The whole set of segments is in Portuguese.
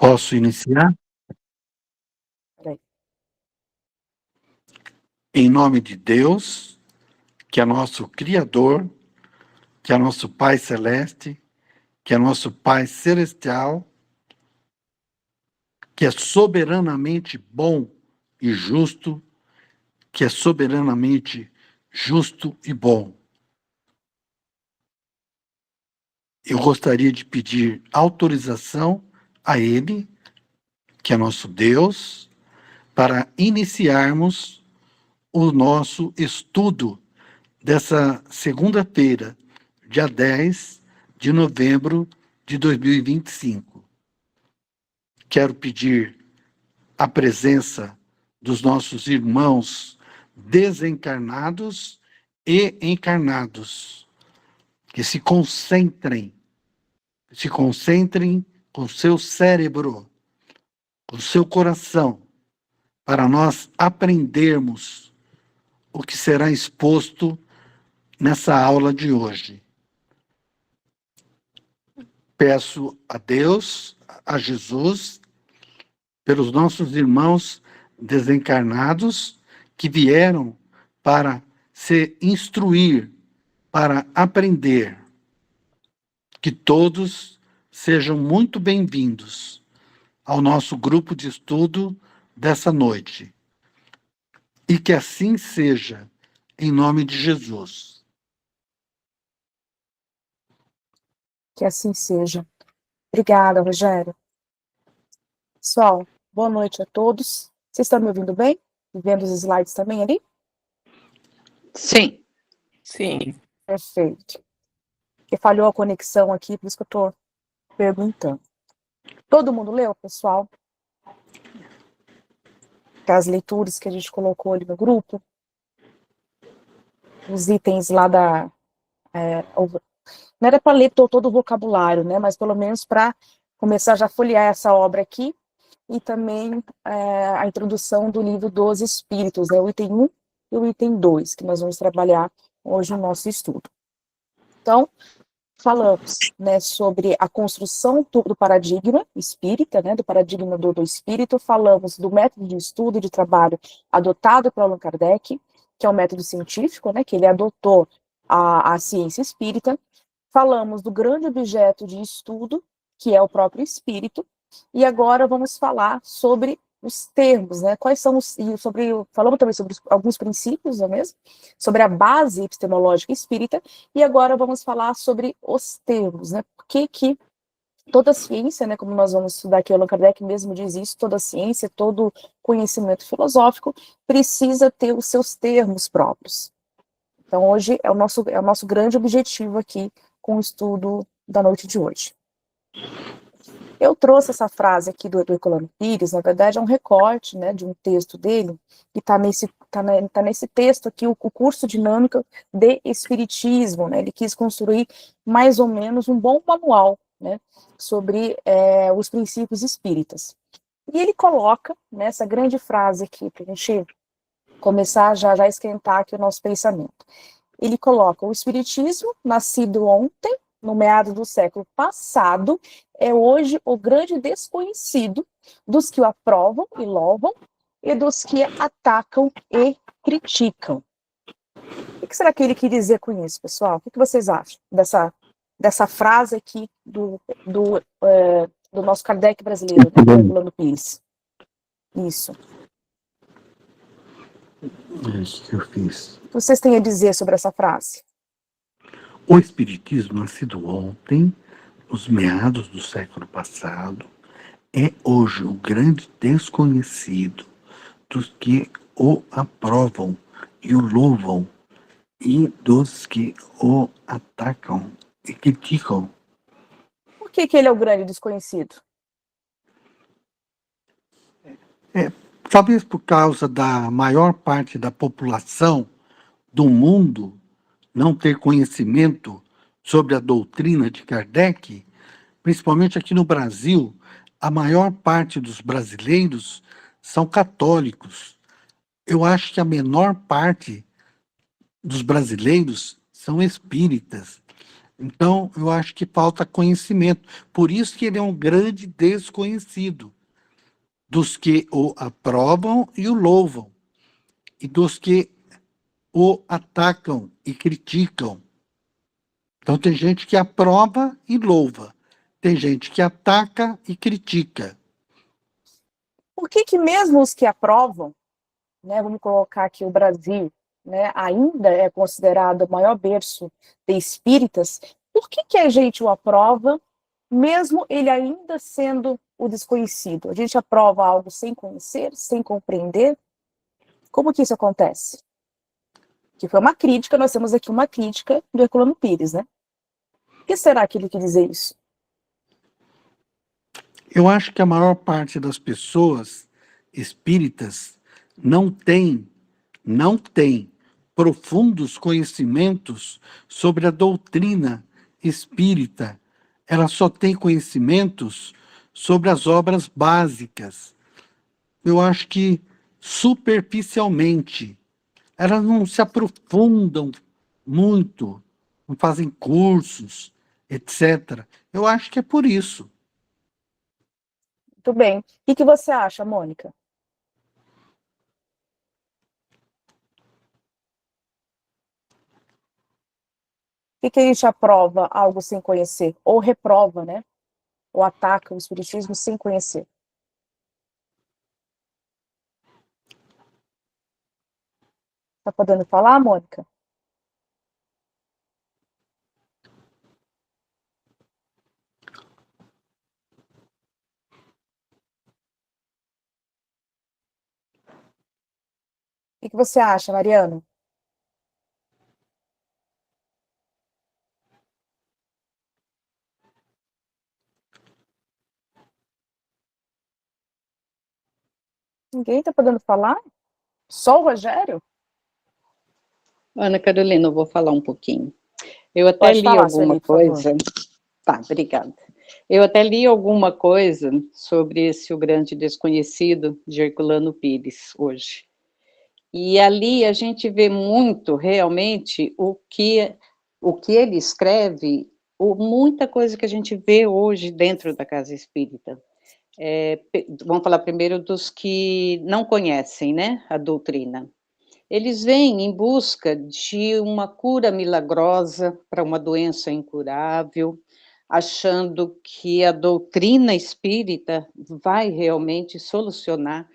Posso iniciar? Peraí. Em nome de Deus, que é nosso Criador, que é nosso Pai Celeste, que é nosso Pai Celestial, que é soberanamente bom e justo, que é soberanamente justo e bom. Eu gostaria de pedir autorização a Ele, que é nosso Deus, para iniciarmos o nosso estudo dessa segunda-feira, dia 10 de novembro de 2025. Quero pedir a presença dos nossos irmãos desencarnados e encarnados, que se concentrem com seu cérebro, com seu coração, para nós aprendermos o que será exposto nessa aula de hoje. Peço a Deus, a Jesus, pelos nossos irmãos desencarnados que vieram para se instruir, para aprender. Que todos sejam muito bem-vindos ao nosso grupo de estudo dessa noite. E que assim seja, em nome de Jesus. Que assim seja. Obrigada, Rogério. Pessoal, boa noite a todos. Vocês estão me ouvindo bem? E vendo os slides também ali? Sim. Sim. Perfeito. Porque falhou a conexão aqui, por isso que eu estou perguntando. Todo mundo leu, pessoal? As leituras que a gente colocou ali no grupo? Os itens lá da... não era para ler todo o vocabulário, né? Mas pelo menos para começar já a folhear essa obra aqui, e também a introdução do livro dos Espíritos, né? O item 1 e o item 2, que nós vamos trabalhar hoje no nosso estudo. Então, falamos, né, sobre a construção do paradigma espírita, né, do paradigma do espírito, falamos do método de estudo e de trabalho adotado por Allan Kardec, que é o método científico, né, que ele adotou a ciência espírita. Falamos do grande objeto de estudo, que é o próprio espírito, e agora vamos falar sobre os termos, né, quais são os, e falamos também sobre alguns princípios, não é mesmo? Sobre a base epistemológica espírita, e agora vamos falar sobre os termos, né, porque que toda ciência, né, como nós vamos estudar aqui, Allan Kardec mesmo diz isso, toda ciência, todo conhecimento filosófico precisa ter os seus termos próprios. Então hoje é o nosso grande objetivo aqui com o estudo da noite de hoje. Eu trouxe essa frase aqui do Herculano Pires, na verdade é um recorte, né, de um texto dele, que está nesse texto aqui, o curso dinâmico de Espiritismo, né, ele quis construir mais ou menos um bom manual, né, sobre os princípios espíritas. E ele coloca, né, essa grande frase aqui, para a gente começar já a esquentar aqui o nosso pensamento. Ele coloca: o Espiritismo, nascido ontem, no meado do século passado, é hoje o grande desconhecido dos que o aprovam e louvam e dos que atacam e criticam. O que será que ele quer dizer com isso, pessoal? O que vocês acham dessa frase aqui do nosso Kardec brasileiro, né, do Herculano Pires? Isso. É isso que eu fiz. O que vocês têm a dizer sobre essa frase? O Espiritismo, nascido ontem, nos meados do século passado, é hoje o grande desconhecido dos que o aprovam e o louvam e dos que o atacam e criticam. Por que ele é o grande desconhecido? Talvez por causa da maior parte da população do mundo não ter conhecimento sobre a doutrina de Kardec, principalmente aqui no Brasil, a maior parte dos brasileiros são católicos. Eu acho que a menor parte dos brasileiros são espíritas. Então, eu acho que falta conhecimento. Por isso que ele é um grande desconhecido dos que o aprovam e o louvam, e dos que o atacam e criticam. Então, tem gente que aprova e louva, tem gente que ataca e critica. Por que que mesmo os que aprovam, né, vamos colocar aqui o Brasil, né, ainda é considerado o maior berço de espíritas, por que que a gente o aprova, mesmo ele ainda sendo o desconhecido? A gente aprova algo sem conhecer, sem compreender? Como que isso acontece? Que foi uma crítica, nós temos aqui uma crítica do Herculano Pires, né? Por que será que ele quis dizer isso? Eu acho que a maior parte das pessoas espíritas não tem profundos conhecimentos sobre a doutrina espírita. Ela só tem conhecimentos sobre as obras básicas. Eu acho que superficialmente. Elas não se aprofundam muito, não fazem cursos, etc. Eu acho que é por isso. Muito bem. O que você acha, Mônica? Por que a gente aprova algo sem conhecer? Ou reprova, né? Ou ataca o espiritismo sem conhecer? Tá podendo falar, Mônica? O que você acha, Mariano? Ninguém tá podendo falar? Só o Rogério? Ana Carolina, eu vou falar um pouquinho. Eu até Pode li falar, alguma Sueli, por favor. coisa. Tá, obrigada. Eu até li alguma coisa sobre esse O Grande Desconhecido, de Herculano Pires, hoje. E ali a gente vê muito, realmente, o que ele escreve, muita coisa que a gente vê hoje dentro da casa espírita. Vamos falar primeiro dos que não conhecem, né, a doutrina. Eles vêm em busca de uma cura milagrosa para uma doença incurável, achando que a doutrina espírita vai realmente solucionar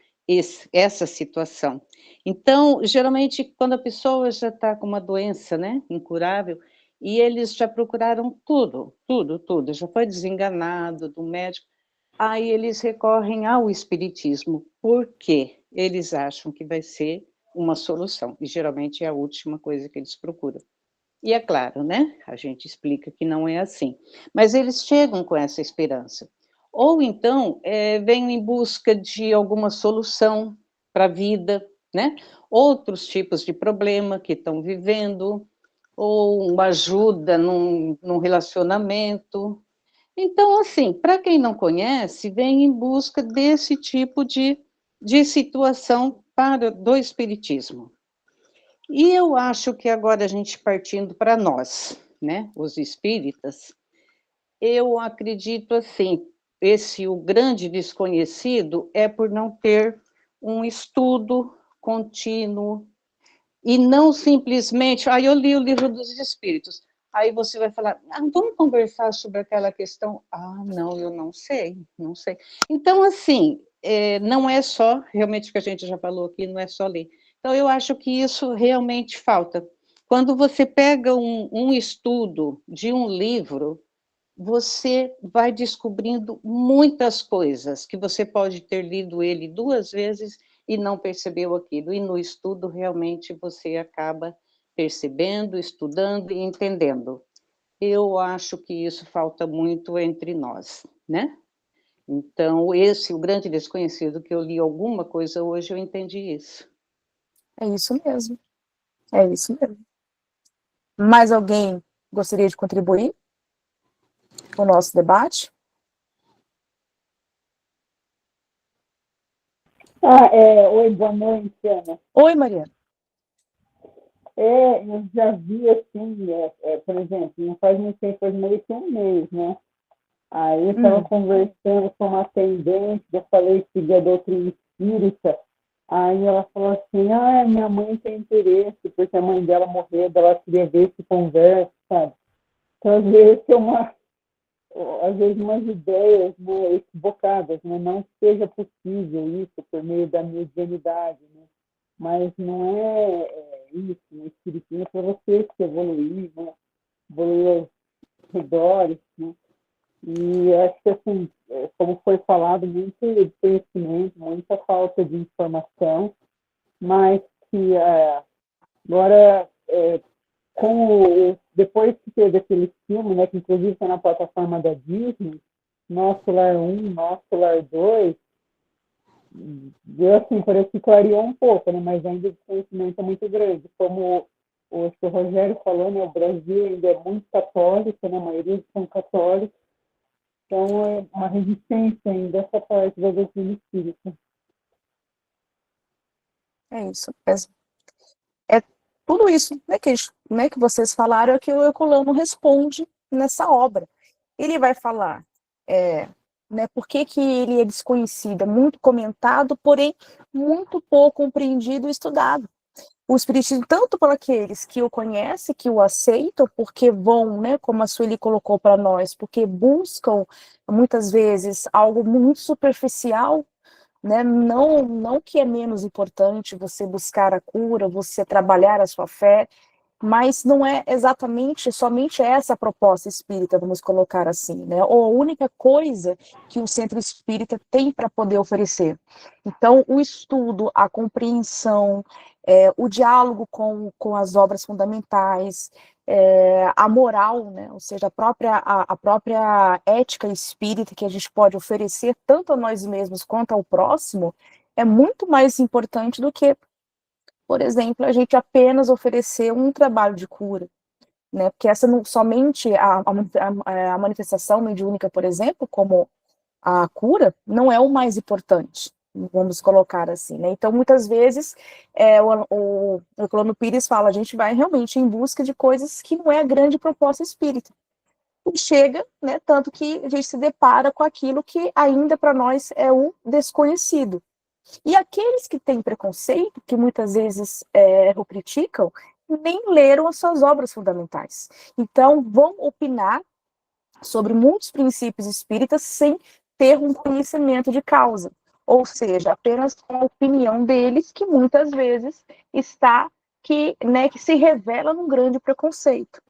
essa situação. Então, geralmente, quando a pessoa já está com uma doença, né, incurável, e eles já procuraram tudo, tudo, tudo, já foi desenganado do médico, aí eles recorrem ao espiritismo, porque eles acham que vai ser uma solução, e geralmente é a última coisa que eles procuram. E é claro, né, a gente explica que não é assim, mas eles chegam com essa esperança. Ou então, vêm em busca de alguma solução para a vida, né, outros tipos de problema que estão vivendo, ou uma ajuda num relacionamento. Então, assim, para quem não conhece, vem em busca desse tipo de situação do espiritismo. E eu acho que agora a gente partindo para nós, né, os espíritas, eu acredito assim, o grande desconhecido é por não ter um estudo contínuo, e não simplesmente, eu li o livro dos espíritos, aí você vai falar, vamos conversar sobre aquela questão, não, eu não sei, não sei. Então, assim, não é só, realmente o que a gente já falou aqui, não é só ler. Então, eu acho que isso realmente falta. Quando você pega um estudo de um livro, você vai descobrindo muitas coisas que você pode ter lido ele 2 vezes e não percebeu aquilo. E no estudo, realmente, você acaba percebendo, estudando e entendendo. Eu acho que isso falta muito entre nós, né? Então, o grande desconhecido, que eu li alguma coisa hoje, eu entendi isso. É isso mesmo. É isso mesmo. Mais alguém gostaria de contribuir com o nosso debate? Oi, boa noite, Ana. Oi, Mariana. Eu já vi assim, por exemplo, não faz muito tempo, faz meio que um mês, né? Aí eu estava conversando com uma atendente, eu falei que da doutrina espírita, aí ela falou assim, minha mãe tem interesse, porque a mãe dela morreu, ela queria ver se conversa, sabe? Então, às vezes umas ideias, né, equivocadas, né? Não que seja possível isso por meio da mediunidade, né? Mas não é isso, o espiritismo é para você se evoluir, né? Evoluir aos redores, né? E acho que, assim, como foi falado, muito desconhecimento, muita falta de informação, mas que agora, depois que teve aquele filme, né, que inclusive está na plataforma da Disney, Nosso Lar 1, Nosso Lar 2, assim, parece que clareou um pouco, né, mas ainda o desconhecimento é muito grande. Como o Sr. Rogério falou, né, o Brasil ainda é muito católico, né, a maioria são católicos, então é uma resistência ainda essa parte da doutrina espírita. É isso mesmo. É tudo isso, que vocês falaram é que o Herculano responde nessa obra. Ele vai falar por que ele é desconhecido, é muito comentado, porém muito pouco compreendido e estudado. O Espiritismo, tanto para aqueles que o conhecem, que o aceitam, porque vão, como a Sueli colocou para nós, porque buscam, muitas vezes, algo muito superficial, não que é menos importante você buscar a cura, você trabalhar a sua fé, mas não é exatamente somente essa a proposta espírita, vamos colocar assim, ou a única coisa que o centro espírita tem para poder oferecer. Então, o estudo, a compreensão, o diálogo com as obras fundamentais, a moral, ou seja, a própria ética espírita que a gente pode oferecer tanto a nós mesmos quanto ao próximo, é muito mais importante do que, por exemplo, a gente apenas oferecer um trabalho de cura, porque essa não somente a manifestação mediúnica, por exemplo, como a cura, não é o mais importante, vamos colocar assim, Então, muitas vezes, o Herculano Pires fala, a gente vai realmente em busca de coisas que não é a grande proposta espírita. E chega, tanto que a gente se depara com aquilo que ainda para nós é o desconhecido. E aqueles que têm preconceito, que muitas vezes o criticam, nem leram as suas obras fundamentais. Então, vão opinar sobre muitos princípios espíritas sem ter um conhecimento de causa. Ou seja, apenas com a opinião deles, que muitas vezes que se revela num grande preconceito.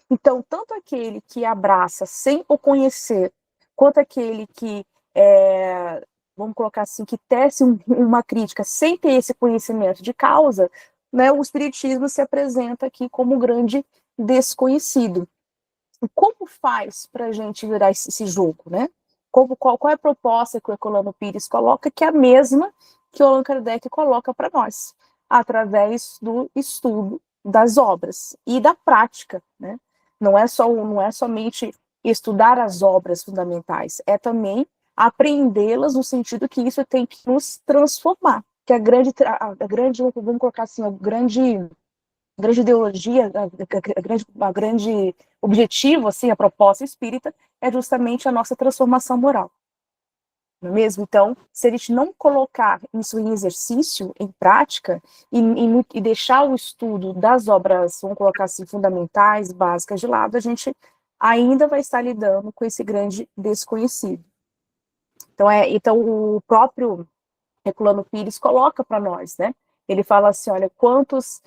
Então, tanto aquele que abraça sem o conhecer, quanto aquele que vamos colocar assim, que tece uma crítica sem ter esse conhecimento de causa, o espiritismo se apresenta aqui como um grande desconhecido. E como faz para a gente virar esse jogo, Qual é a proposta que o Herculano Pires coloca, que é a mesma que o Allan Kardec coloca para nós, através do estudo das obras e da prática, Não é somente estudar as obras fundamentais, é também aprendê-las no sentido que isso tem que nos transformar, que a grande vamos colocar assim, a grande ideologia, a grande objetivo, assim, a proposta espírita é justamente a nossa transformação moral, não é mesmo? Então, se a gente não colocar isso em exercício, em prática, e deixar o estudo das obras, vamos colocar assim, fundamentais, básicas de lado, a gente ainda vai estar lidando com esse grande desconhecido. Então o próprio Herculano Pires coloca para nós, Ele fala assim, olha, quantos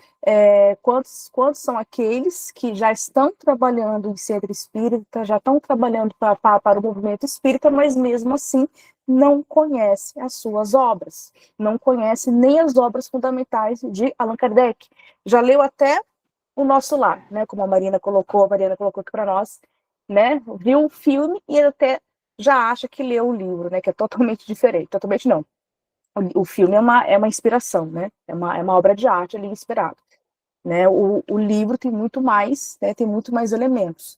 são aqueles que já estão trabalhando em centro espírita, já estão trabalhando para o movimento espírita, mas mesmo assim não conhecem as suas obras, não conhecem nem as obras fundamentais de Allan Kardec. Já leu até o Nosso Lar, Como a Mariana colocou aqui para nós, Viu o filme e até já acha que leu o livro, Que é totalmente diferente, totalmente não. O filme é uma inspiração, É uma obra de arte ali inspirada, O livro tem muito mais, tem muito mais elementos.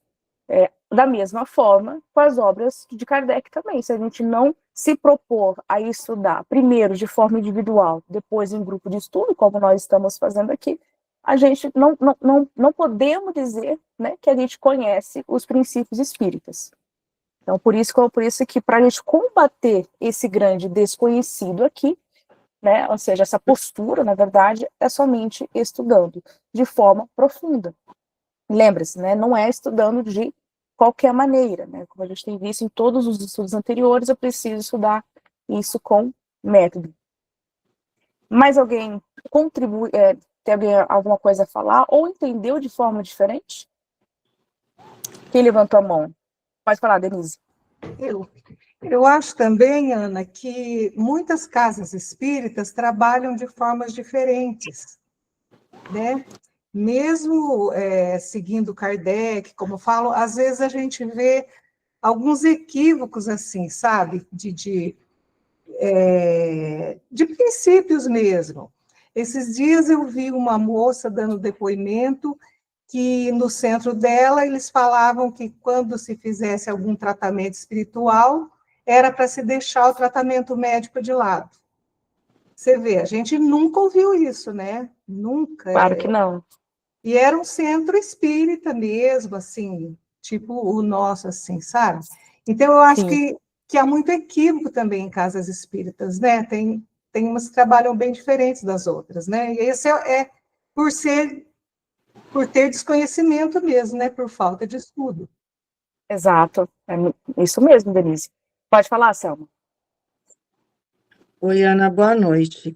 Da mesma forma, com as obras de Kardec também. Se a gente não se propor a estudar, primeiro de forma individual, depois em grupo de estudo, como nós estamos fazendo aqui, a gente não podemos dizer, né, que a gente conhece os princípios espíritas. Então, por isso que para a gente combater esse grande desconhecido aqui, né, ou seja, essa postura, na verdade, é somente estudando de forma profunda. Lembre-se, né, não é estudando de qualquer maneira, né, como a gente tem visto em todos os estudos anteriores, eu preciso estudar isso com método. Mais alguém contribui, tem alguém alguma coisa a falar ou entendeu de forma diferente? Quem levantou a mão? Pode falar, Denise. Eu acho também, Ana, que muitas casas espíritas trabalham de formas diferentes, né? Mesmo seguindo Kardec, como eu falo, às vezes a gente vê alguns equívocos assim, sabe? De princípios mesmo. Esses dias eu vi uma moça dando depoimento que no centro dela eles falavam que quando se fizesse algum tratamento espiritual, era para se deixar o tratamento médico de lado. Você vê, a gente nunca ouviu isso, né? Nunca. Claro que não. E era um centro espírita mesmo, assim, tipo o nosso, assim, sabe? Então, eu acho que há muito equívoco também em casas espíritas, né? Tem umas que trabalham bem diferentes das outras, né? E esse é por ter desconhecimento mesmo, né? Por falta de estudo. Exato. É isso mesmo, Denise. Pode falar, Selma. Oi, Ana, boa noite.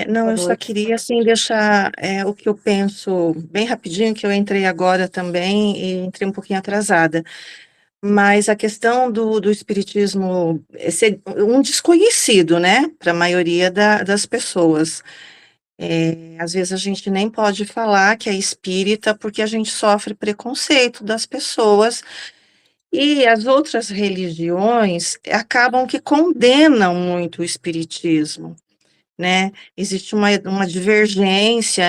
Não, Boa eu só noite. queria, assim, deixar o que eu penso bem rapidinho, que eu entrei agora também e entrei um pouquinho atrasada. Mas a questão do espiritismo ser um desconhecido, né, para a maioria das pessoas. Às vezes a gente nem pode falar que é espírita porque a gente sofre preconceito das pessoas e as outras religiões acabam que condenam muito o espiritismo, né? Existe uma divergência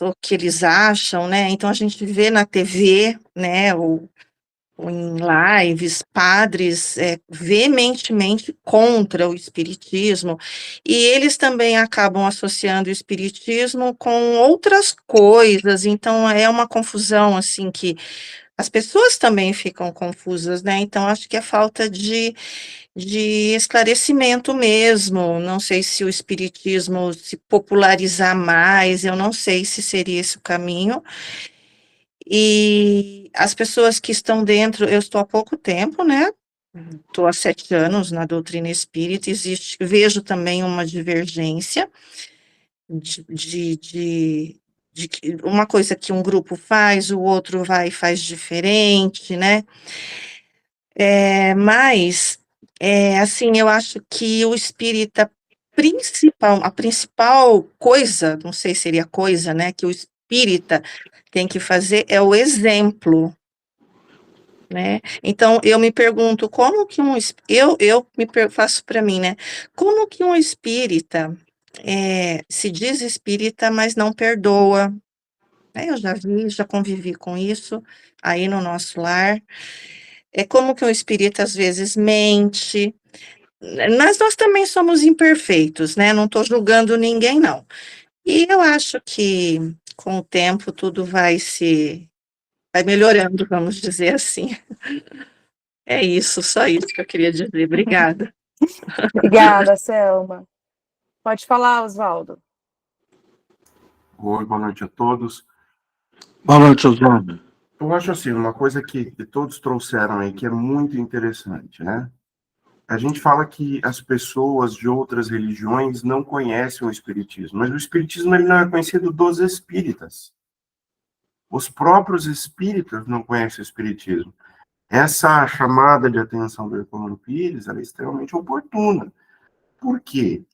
o que eles acham, né? Então a gente vê na TV, né, ou em lives, padres veementemente contra o espiritismo, e eles também acabam associando o espiritismo com outras coisas, então é uma confusão, assim, que as pessoas também ficam confusas, né? Então acho que é falta de esclarecimento mesmo. Não sei se o espiritismo se popularizar mais, eu não sei se seria esse o caminho. E as pessoas que estão dentro, eu estou há pouco tempo, né? Estou há 7 anos na doutrina espírita, vejo também uma divergência de que uma coisa que um grupo faz, o outro vai e faz diferente, né? Mas, assim, eu acho que o espírita a principal coisa, não sei se seria coisa, né, que o espírita tem que fazer é o exemplo, né? Então, eu me pergunto como que faço para mim, né? Como que um espírita se diz espírita, mas não perdoa, né? Eu já convivi com isso aí no nosso lar. É como que um espírita às vezes mente, mas nós também somos imperfeitos, né? Não estou julgando ninguém, não. E eu acho que com o tempo tudo vai melhorando, vamos dizer assim. É isso, só isso que eu queria dizer. Obrigada. Obrigada, Selma. Pode falar, Oswaldo. Oi, boa noite a todos. Boa noite, Oswaldo. Eu acho assim, uma coisa que todos trouxeram aí, que é muito interessante, né? A gente fala que as pessoas de outras religiões não conhecem o Espiritismo, mas o Espiritismo ele não é conhecido dos espíritas. Os próprios espíritas não conhecem o Espiritismo. Essa chamada de atenção do Herculano Pires ela é extremamente oportuna. Por quê?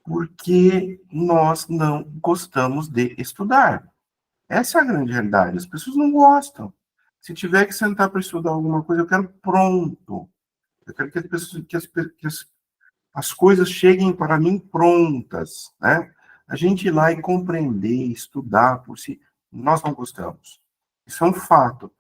Porque nós não gostamos de estudar. Essa é a grande realidade. As pessoas não gostam. Se tiver que sentar para estudar alguma coisa, eu quero pronto. Eu quero que as coisas cheguem para mim prontas, né? A gente ir lá e compreender, estudar por si, nós não gostamos. Isso é um fato.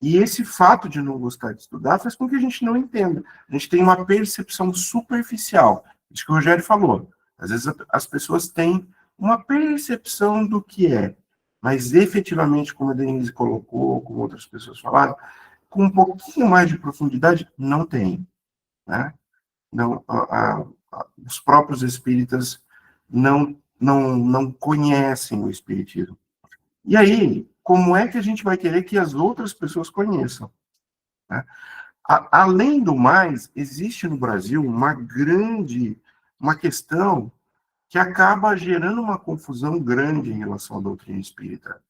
E esse fato de não gostar de estudar faz com que a gente não entenda. A gente tem uma percepção superficial. Isso que o Rogério falou. Às vezes as pessoas têm uma percepção do que é, mas efetivamente, como a Denise colocou, como outras pessoas falaram, com um pouquinho mais de profundidade, não tem, né? Não, os próprios espíritas não conhecem o espiritismo. E aí, como é que a gente vai querer que as outras pessoas conheçam, né? Além do mais, existe no Brasil uma questão que acaba gerando uma confusão grande em relação à doutrina espírita.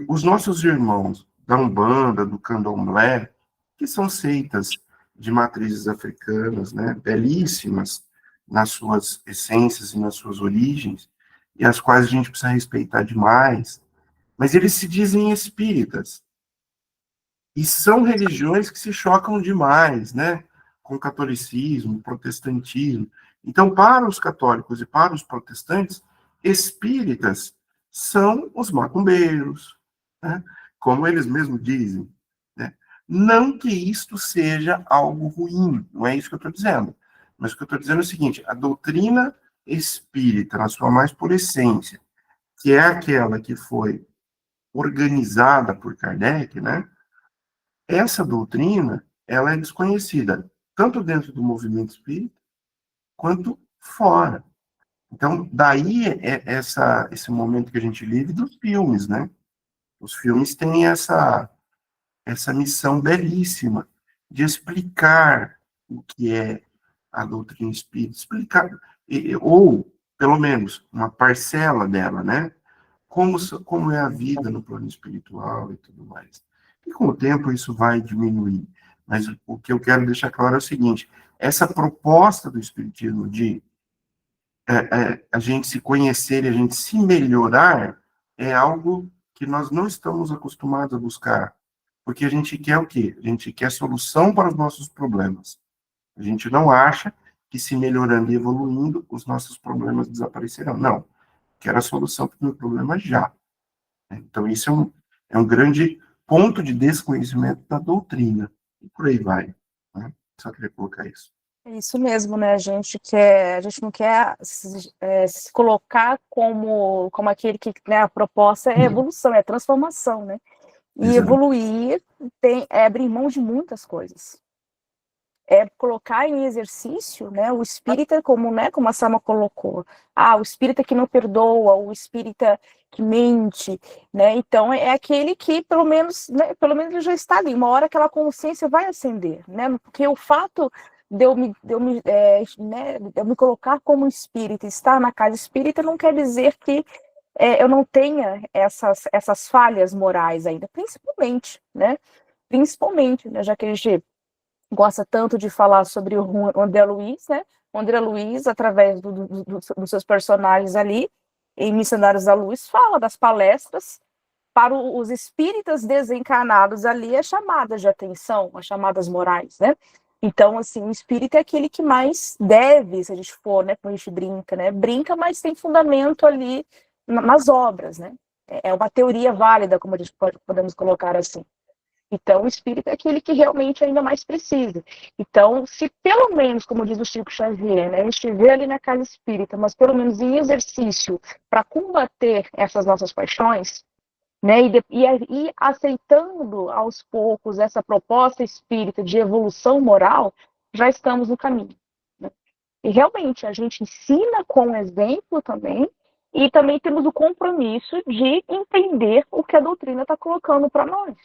Os nossos irmãos da Umbanda, do Candomblé, que são seitas de matrizes africanas, né, belíssimas nas suas essências e nas suas origens, e as quais a gente precisa respeitar demais, mas eles se dizem espíritas. E são religiões que se chocam demais, né, com o catolicismo, o protestantismo. Então, para os católicos e para os protestantes, espíritas são os macumbeiros, né, como eles mesmos dizem, né? Não que isto seja algo ruim, não é isso que eu estou dizendo. Mas o que eu estou dizendo é o seguinte: a doutrina espírita, na sua mais pura essência, que é aquela que foi organizada por Kardec, né? Essa doutrina, ela é desconhecida, tanto dentro do movimento espírita, quanto fora. Então, daí esse momento que a gente vive dos filmes, né? Os filmes têm essa missão belíssima de explicar o que é a doutrina espírita, explicar, ou, pelo menos, uma parcela dela, né? Como é a vida no plano espiritual e tudo mais. E com o tempo isso vai diminuir. Mas o que eu quero deixar claro é o seguinte: essa proposta do Espiritismo de a gente se conhecer e a gente se melhorar é algo que nós não estamos acostumados a buscar. Porque a gente quer o quê? A gente quer solução para os nossos problemas. A gente não acha que se melhorando e evoluindo, os nossos problemas desaparecerão. Não. Quero a solução para o meu problema já. Então, isso é um grande ponto de desconhecimento da doutrina. E por aí vai. Né? Só queria colocar isso. É isso mesmo, né? A gente não quer se colocar como aquele que, né, a proposta é evolução, é transformação, né? E Exato. evoluir é abrir mão de muitas coisas. É colocar em exercício, né, o espírita, como a Sama colocou, o espírita que não perdoa, o espírita que mente, né? Então é aquele que pelo menos ele já está ali, uma hora aquela consciência vai acender, né? Porque o fato de eu me colocar como espírita, estar na casa espírita, não quer dizer que eu não tenha essas falhas morais ainda, principalmente, né? Já que a gente gosta tanto de falar sobre o André Luiz, né? O André Luiz, através dos seus personagens ali, em Missionários da Luz, fala das palestras para os espíritas desencarnados ali, as chamadas de atenção, as chamadas morais, né? Então, assim, o espírita é aquele que mais deve, se a gente for, né? Como a gente brinca, né? Brinca, mas tem fundamento ali nas obras, né? É uma teoria válida, como a gente podemos colocar assim. Então, o espírito é aquele que realmente ainda mais precisa. Então, se pelo menos, como diz o Chico Xavier, né, a gente estiver ali na casa espírita, mas pelo menos em exercício para combater essas nossas paixões, né, e aceitando aos poucos essa proposta espírita de evolução moral, já estamos no caminho. Né? E realmente, a gente ensina com exemplo também, e também temos o compromisso de entender o que a doutrina está colocando para nós.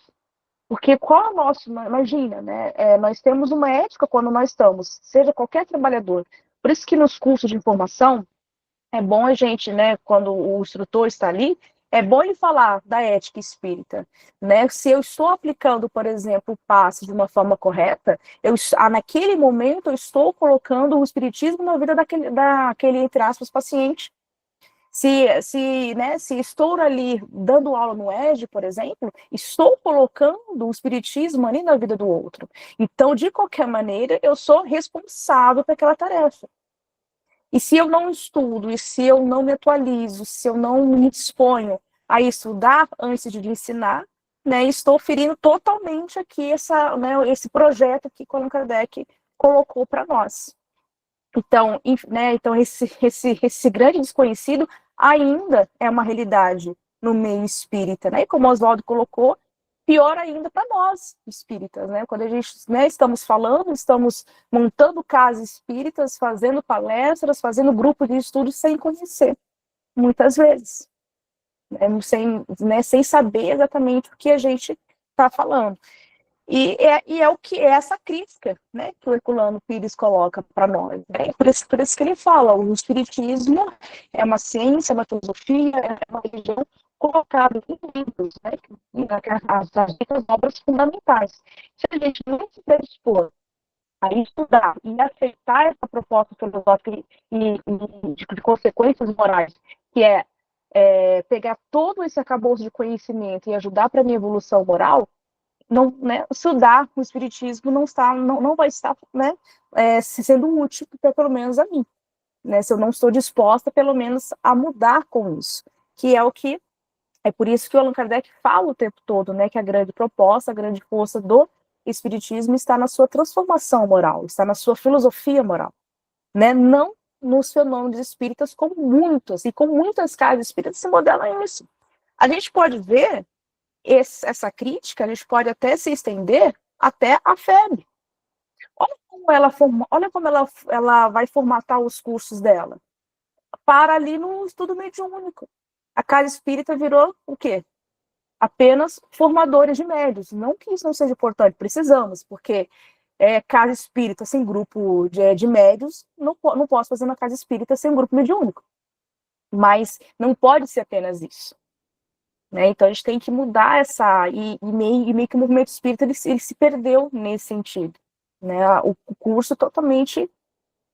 Porque qual é o nosso, imagina, né? Nós temos uma ética quando nós estamos, seja qualquer trabalhador. Por isso que nos cursos de informação, é bom a gente, né, quando o instrutor está ali, é bom ele falar da ética espírita, né? Se eu estou aplicando, por exemplo, o passe de uma forma correta, naquele momento eu estou colocando o espiritismo na vida daquele entre aspas, paciente. Se estou ali dando aula no EJE, por exemplo, estou colocando o espiritismo ali na vida do outro. Então, de qualquer maneira, eu sou responsável por aquela tarefa. E se eu não estudo, e se eu não me atualizo, se eu não me disponho a estudar antes de ensinar, né, estou ferindo totalmente aqui esse projeto que Allan Kardec colocou para nós. Então esse grande desconhecido ainda é uma realidade no meio espírita, né? E como o Oswaldo colocou, pior ainda para nós espíritas, né? Quando a gente, né, estamos montando casas espíritas, fazendo palestras, fazendo grupos de estudo sem conhecer, muitas vezes, né? Sem saber exatamente o que a gente está falando. E é o que é essa crítica, né, que o Herculano Pires coloca para nós. Né? Por isso que ele fala, o espiritismo é uma ciência, é uma filosofia, é uma religião colocada em livros, né, as obras fundamentais. Se a gente não se predispor a estudar e aceitar essa proposta filosófica de consequências morais, que pegar todo esse arcabouço de conhecimento e ajudar para a minha evolução moral, não, né, estudar o espiritismo não vai estar, né, sendo útil, pelo menos a mim, né, se eu não estou disposta, pelo menos, a mudar com isso, que é por isso que o Allan Kardec fala o tempo todo, né, que a grande proposta, a grande força do espiritismo está na sua transformação moral, está na sua filosofia moral, né, não nos fenômenos espíritas como muitas casas espíritas se modelam isso. A gente pode ver essa crítica, a gente pode até se estender até a FEB. Olha como ela vai formatar os cursos dela. Para ali no estudo mediúnico. A casa espírita virou o quê? Apenas formadores de médios. Não que isso não seja importante, precisamos, porque casa espírita sem grupo de médios, não posso fazer uma casa espírita sem um grupo mediúnico. Mas não pode ser apenas isso. Né? Então a gente tem que mudar meio que o movimento espírita ele se perdeu nesse sentido, né? O curso totalmente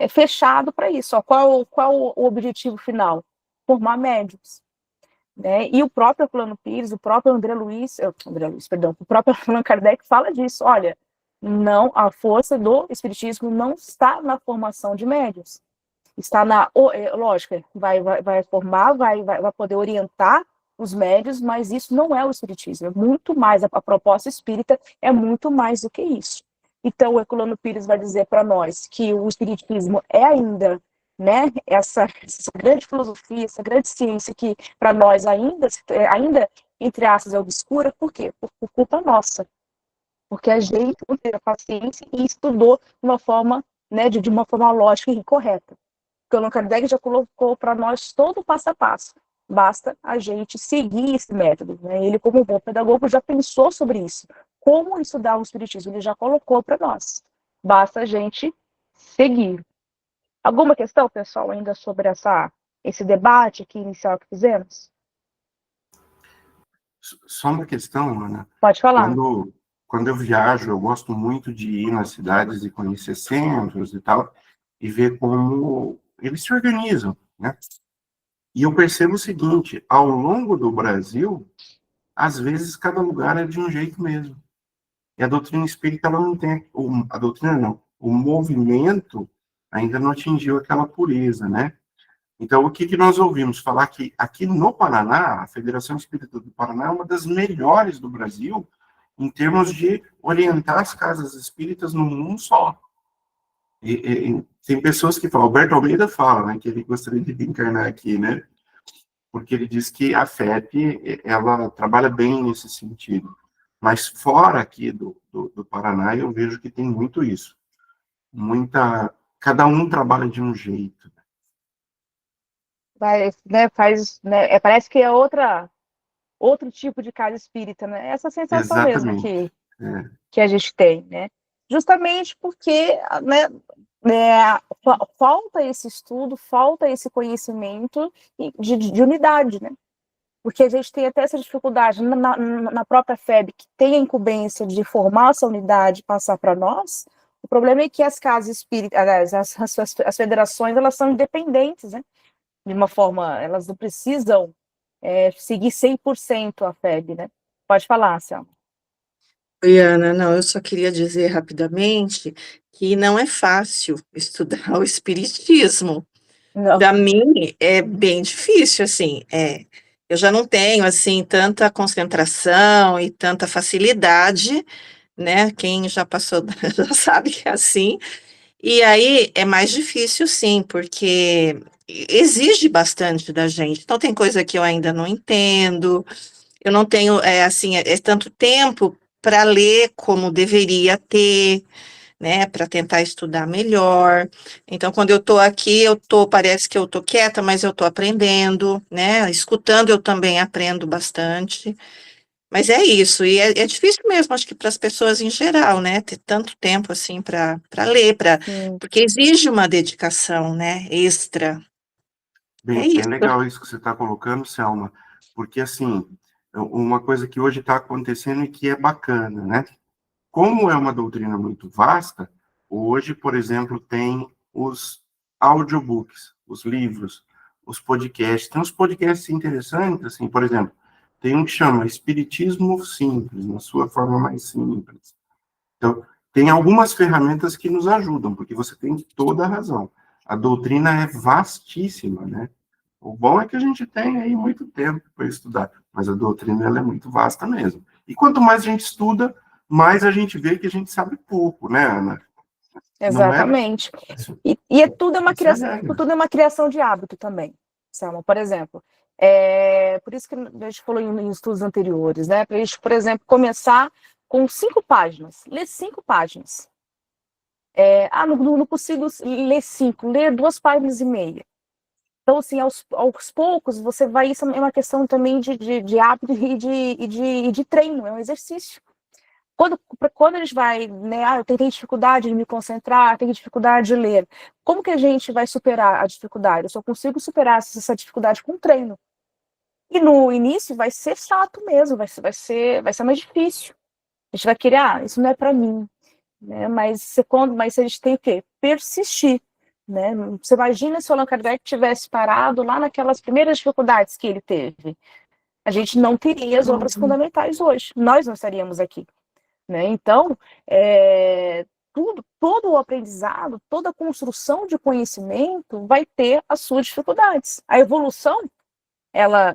fechado para isso. Ó, qual o objetivo final? Formar médiums, né? E o próprio Herculano Pires, o próprio o próprio Allan Kardec fala disso. Olha, não, a força do espiritismo não está na formação de médiums, está lógico, vai formar, vai poder orientar os médios, mas isso não é o espiritismo, é muito mais, a proposta espírita é muito mais do que isso. Então, o Herculano Pires vai dizer para nós que o espiritismo é ainda, né, essa grande filosofia, essa grande ciência que para nós ainda, entre aspas, é obscura. Por quê? Por culpa nossa. Porque a gente não teve a paciência e estudou de uma forma, né, de uma forma lógica e correta. Porque o Allan Kardec já colocou para nós todo o passo a passo. Basta a gente seguir esse método. Né? Ele, como bom pedagogo, já pensou sobre isso. Como estudar o espiritismo? Ele já colocou para nós. Basta a gente seguir. Alguma questão, pessoal, ainda sobre esse debate aqui inicial que fizemos? Só uma questão, Ana. Pode falar. Quando eu viajo, eu gosto muito de ir nas cidades e conhecer centros e tal, e ver como eles se organizam, né? E eu percebo o seguinte, ao longo do Brasil, às vezes cada lugar é de um jeito mesmo. E a doutrina espírita, ela não tem, a doutrina não, o movimento ainda não atingiu aquela pureza, né? Então, o que nós ouvimos falar que aqui no Paraná, a Federação Espírita do Paraná é uma das melhores do Brasil em termos de orientar as casas espíritas no mundo só. E tem pessoas que falam, Alberto Almeida fala, né, que ele gostaria de encarnar aqui, né? Porque ele diz que a FEP, ela trabalha bem nesse sentido. Mas fora aqui do Paraná, eu vejo que tem muito isso. Cada um trabalha de um jeito. Parece que é outro tipo de casa espírita, né? Essa sensação mesmo que a gente tem, né? Justamente porque, né, falta esse estudo, falta esse conhecimento de unidade, né? Porque a gente tem até essa dificuldade na própria FEB, que tem a incumbência de formar essa unidade e passar para nós. O problema é que as casas espíritas, as federações, elas são independentes, né? De uma forma, elas não precisam seguir 100% a FEB, né? Pode falar, Selma. Oi, Ana, não, eu só queria dizer rapidamente que não é fácil estudar o espiritismo. Não. Para mim é bem difícil, assim, eu já não tenho, assim, tanta concentração e tanta facilidade, né, quem já passou já sabe que é assim, E aí é mais difícil, sim, porque exige bastante da gente. Então, tem coisa que eu ainda não entendo, eu não tenho, assim, tanto tempo para ler como deveria ter, né, para tentar estudar melhor. Então, quando eu estou aqui, parece que eu estou quieta, mas eu estou aprendendo, né? Escutando, eu também aprendo bastante. Mas é isso, e é difícil mesmo, acho que para as pessoas em geral, né, ter tanto tempo assim para ler, Sim, porque exige uma dedicação, né, extra. É Bem isso. legal isso que você está colocando, Selma, porque assim, uma coisa que hoje está acontecendo e que é bacana, né? Como é uma doutrina muito vasta, hoje, por exemplo, tem os audiobooks, os livros, os podcasts. Tem uns podcasts interessantes, assim, por exemplo, tem um que chama Espiritismo Simples, na sua forma mais simples. Então, tem algumas ferramentas que nos ajudam, porque você tem toda a razão. A doutrina é vastíssima, né? O bom é que a gente tem aí muito tempo para estudar, mas a doutrina ela é muito vasta mesmo. E quanto mais a gente estuda, mais a gente vê que a gente sabe pouco, né, Ana? Não é? exatamente. E é tudo Essa é a regra. tudo é uma criação de hábito também, Selma. Por exemplo, por isso que a gente falou em estudos anteriores, né? Para a gente, por exemplo, começar com 5 páginas, ler 5 páginas. Não consigo ler 5, ler 2 páginas e meia. Então, assim, aos poucos, você vai. Isso é uma questão também de hábito e de treino, é um exercício. Quando a gente vai, né, eu tenho dificuldade de me concentrar, tenho dificuldade de ler, como que a gente vai superar a dificuldade? Eu só consigo superar essa dificuldade com treino. E no início vai ser chato mesmo, vai ser mais difícil. A gente vai querer, isso não é para mim, né? Mas a gente tem o quê? Persistir, né? Você imagina se o Allan Kardec tivesse parado lá naquelas primeiras dificuldades que ele teve. A gente não teria as obras fundamentais hoje. Nós não estaríamos aqui, né? Então, todo o aprendizado, toda a construção de conhecimento vai ter as suas dificuldades. A evolução, ela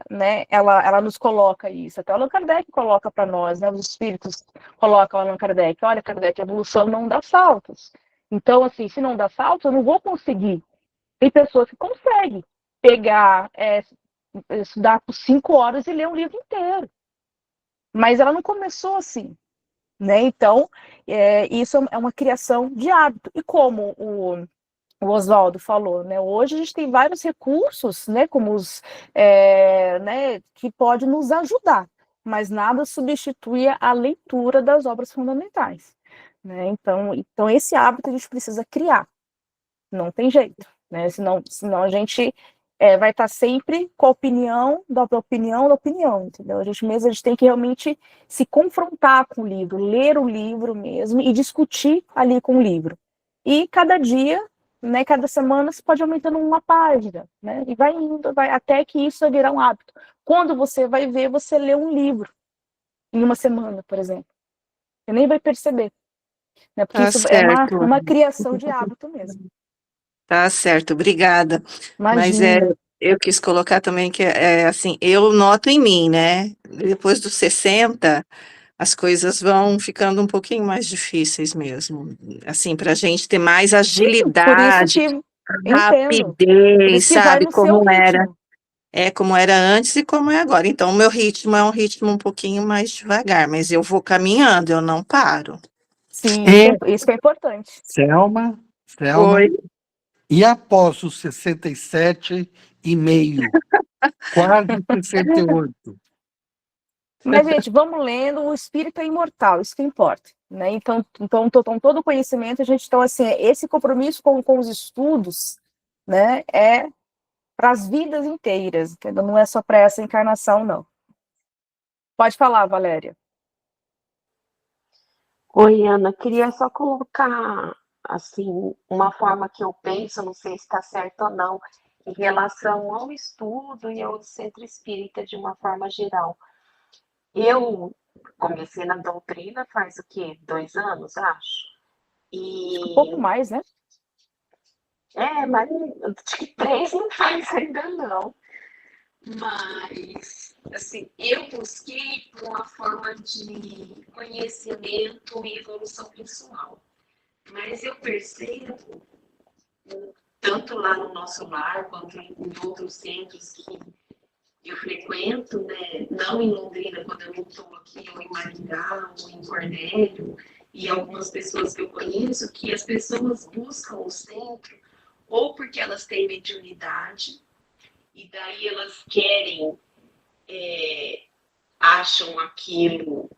nos coloca isso. Até o Allan Kardec coloca para nós, né? Os espíritos colocam o Allan Kardec. Olha, Kardec, a evolução não dá saltos. Então, assim, se não dá saltos, eu não vou conseguir. Tem pessoas que conseguem pegar, estudar por 5 horas e ler um livro inteiro. Mas ela não começou assim, né? Então, isso é uma criação de hábito. E como o Oswaldo falou, né? Hoje a gente tem vários recursos, né? Como né? Que pode nos ajudar, mas nada substitui a leitura das obras fundamentais, né? Então esse hábito a gente precisa criar, não tem jeito, né? Senão a gente vai estar sempre com a opinião, entendeu? A gente tem que realmente se confrontar com o livro, ler o livro mesmo e discutir ali com o livro. E cada dia, né, cada semana, você pode aumentando uma página, né? E vai indo, até que isso vai virar um hábito. Quando você vai ver, você lê um livro em uma semana, por exemplo. Você nem vai perceber, né? Porque Tá isso é certo, uma criação de hábito mesmo. tá certo, obrigada. Mas Imagina. eu quis colocar também que, assim, eu noto em mim, né? Depois dos 60, as coisas vão ficando um pouquinho mais difíceis mesmo. Assim, para a gente ter mais Sim, por isso agilidade, que entendo. Por rapidez, isso que vai sabe? no seu Como era. ritmo. Como era antes e como é agora. Então, o meu ritmo é um ritmo um pouquinho mais devagar, mas eu vou caminhando, eu não paro. Sim, É, isso que é importante. Selma, Oi. e após os 67,5, quase 68. Mas, gente, vamos lendo, o espírito é imortal, isso que importa, né? Então todo o conhecimento, então, assim, esse compromisso com os estudos, né, é para as vidas inteiras, entendeu? Não é só para essa encarnação, não. Pode falar, Valéria. Oi, Ana, queria só colocar, assim, uma forma que eu penso, não sei se está certo ou não, em relação ao estudo e ao centro espírita de uma forma geral. Eu comecei na doutrina faz o quê? 2 anos, acho. Acho que um pouco E mais, né? mas acho que 3 não faz ainda não. Mas, assim, eu busquei por uma forma de conhecimento e evolução pessoal. Mas eu percebo, tanto lá no nosso lar, quanto em outros centros que eu frequento, né, não em Londrina, quando eu não estou aqui, ou em Maringá, ou em Cornélio, e algumas pessoas que eu conheço, que as pessoas buscam o centro ou porque elas têm mediunidade, e daí elas querem, acham aquilo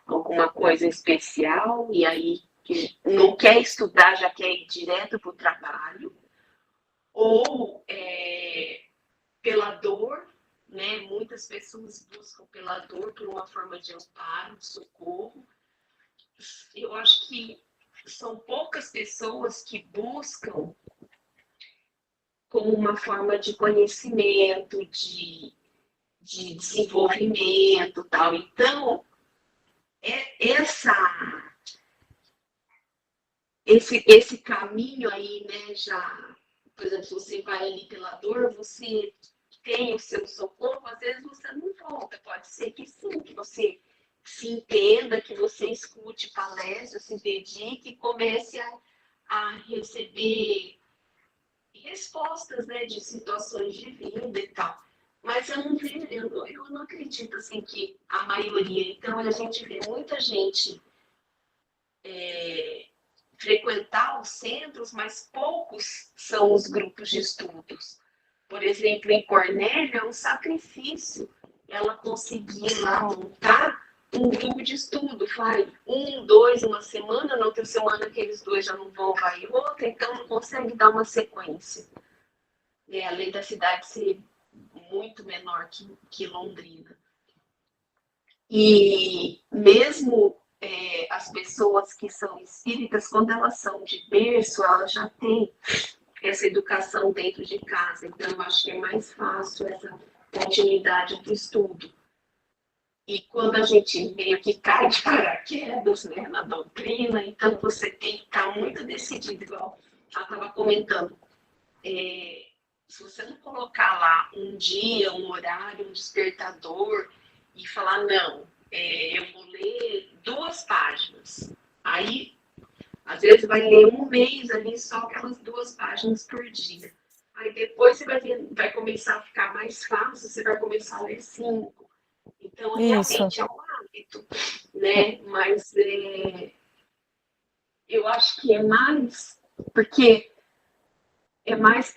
alguma coisa especial, e aí que não quer estudar, já quer ir direto para o trabalho, ou pela dor, né? Muitas pessoas buscam pela dor, por uma forma de amparo, de socorro. Eu acho que são poucas pessoas que buscam como uma forma de conhecimento, de desenvolvimento, tal. Então, esse caminho aí, né, já, por exemplo, se você vai ali pela dor, você tem o seu socorro, às vezes você não volta, pode ser que sim, que você se entenda, que você escute palestras, se dedique e comece a receber respostas, né, de situações de vida e tal. Mas eu não acredito assim que a maioria. Então a gente vê muita gente frequentar os centros, mas poucos são os grupos de estudos. Por exemplo, em Cornélio é um sacrifício ela conseguir lá montar um grupo de estudo, vai 1, 2, uma semana, na outra semana aqueles 2 já não vão, vai outra, então não consegue dar uma sequência. Além da cidade ser muito menor que Londrina. E mesmo as pessoas que são espíritas, quando elas são de berço, elas já têm essa educação dentro de casa. Então, eu acho que é mais fácil essa continuidade do estudo. E quando a gente meio que cai de paraquedas, né, na doutrina, então você tem que estar muito decidido, igual ela estava comentando. Se você não colocar lá um dia, um horário, um despertador e falar, não, eu vou ler 2 páginas. Aí, às vezes, vai ler um mês ali, só aquelas 2 páginas por dia. Aí depois você vai começar a ficar mais fácil, você vai começar a ler 5. Então, realmente, é um hábito, né? Mas eu acho que é mais, porque é mais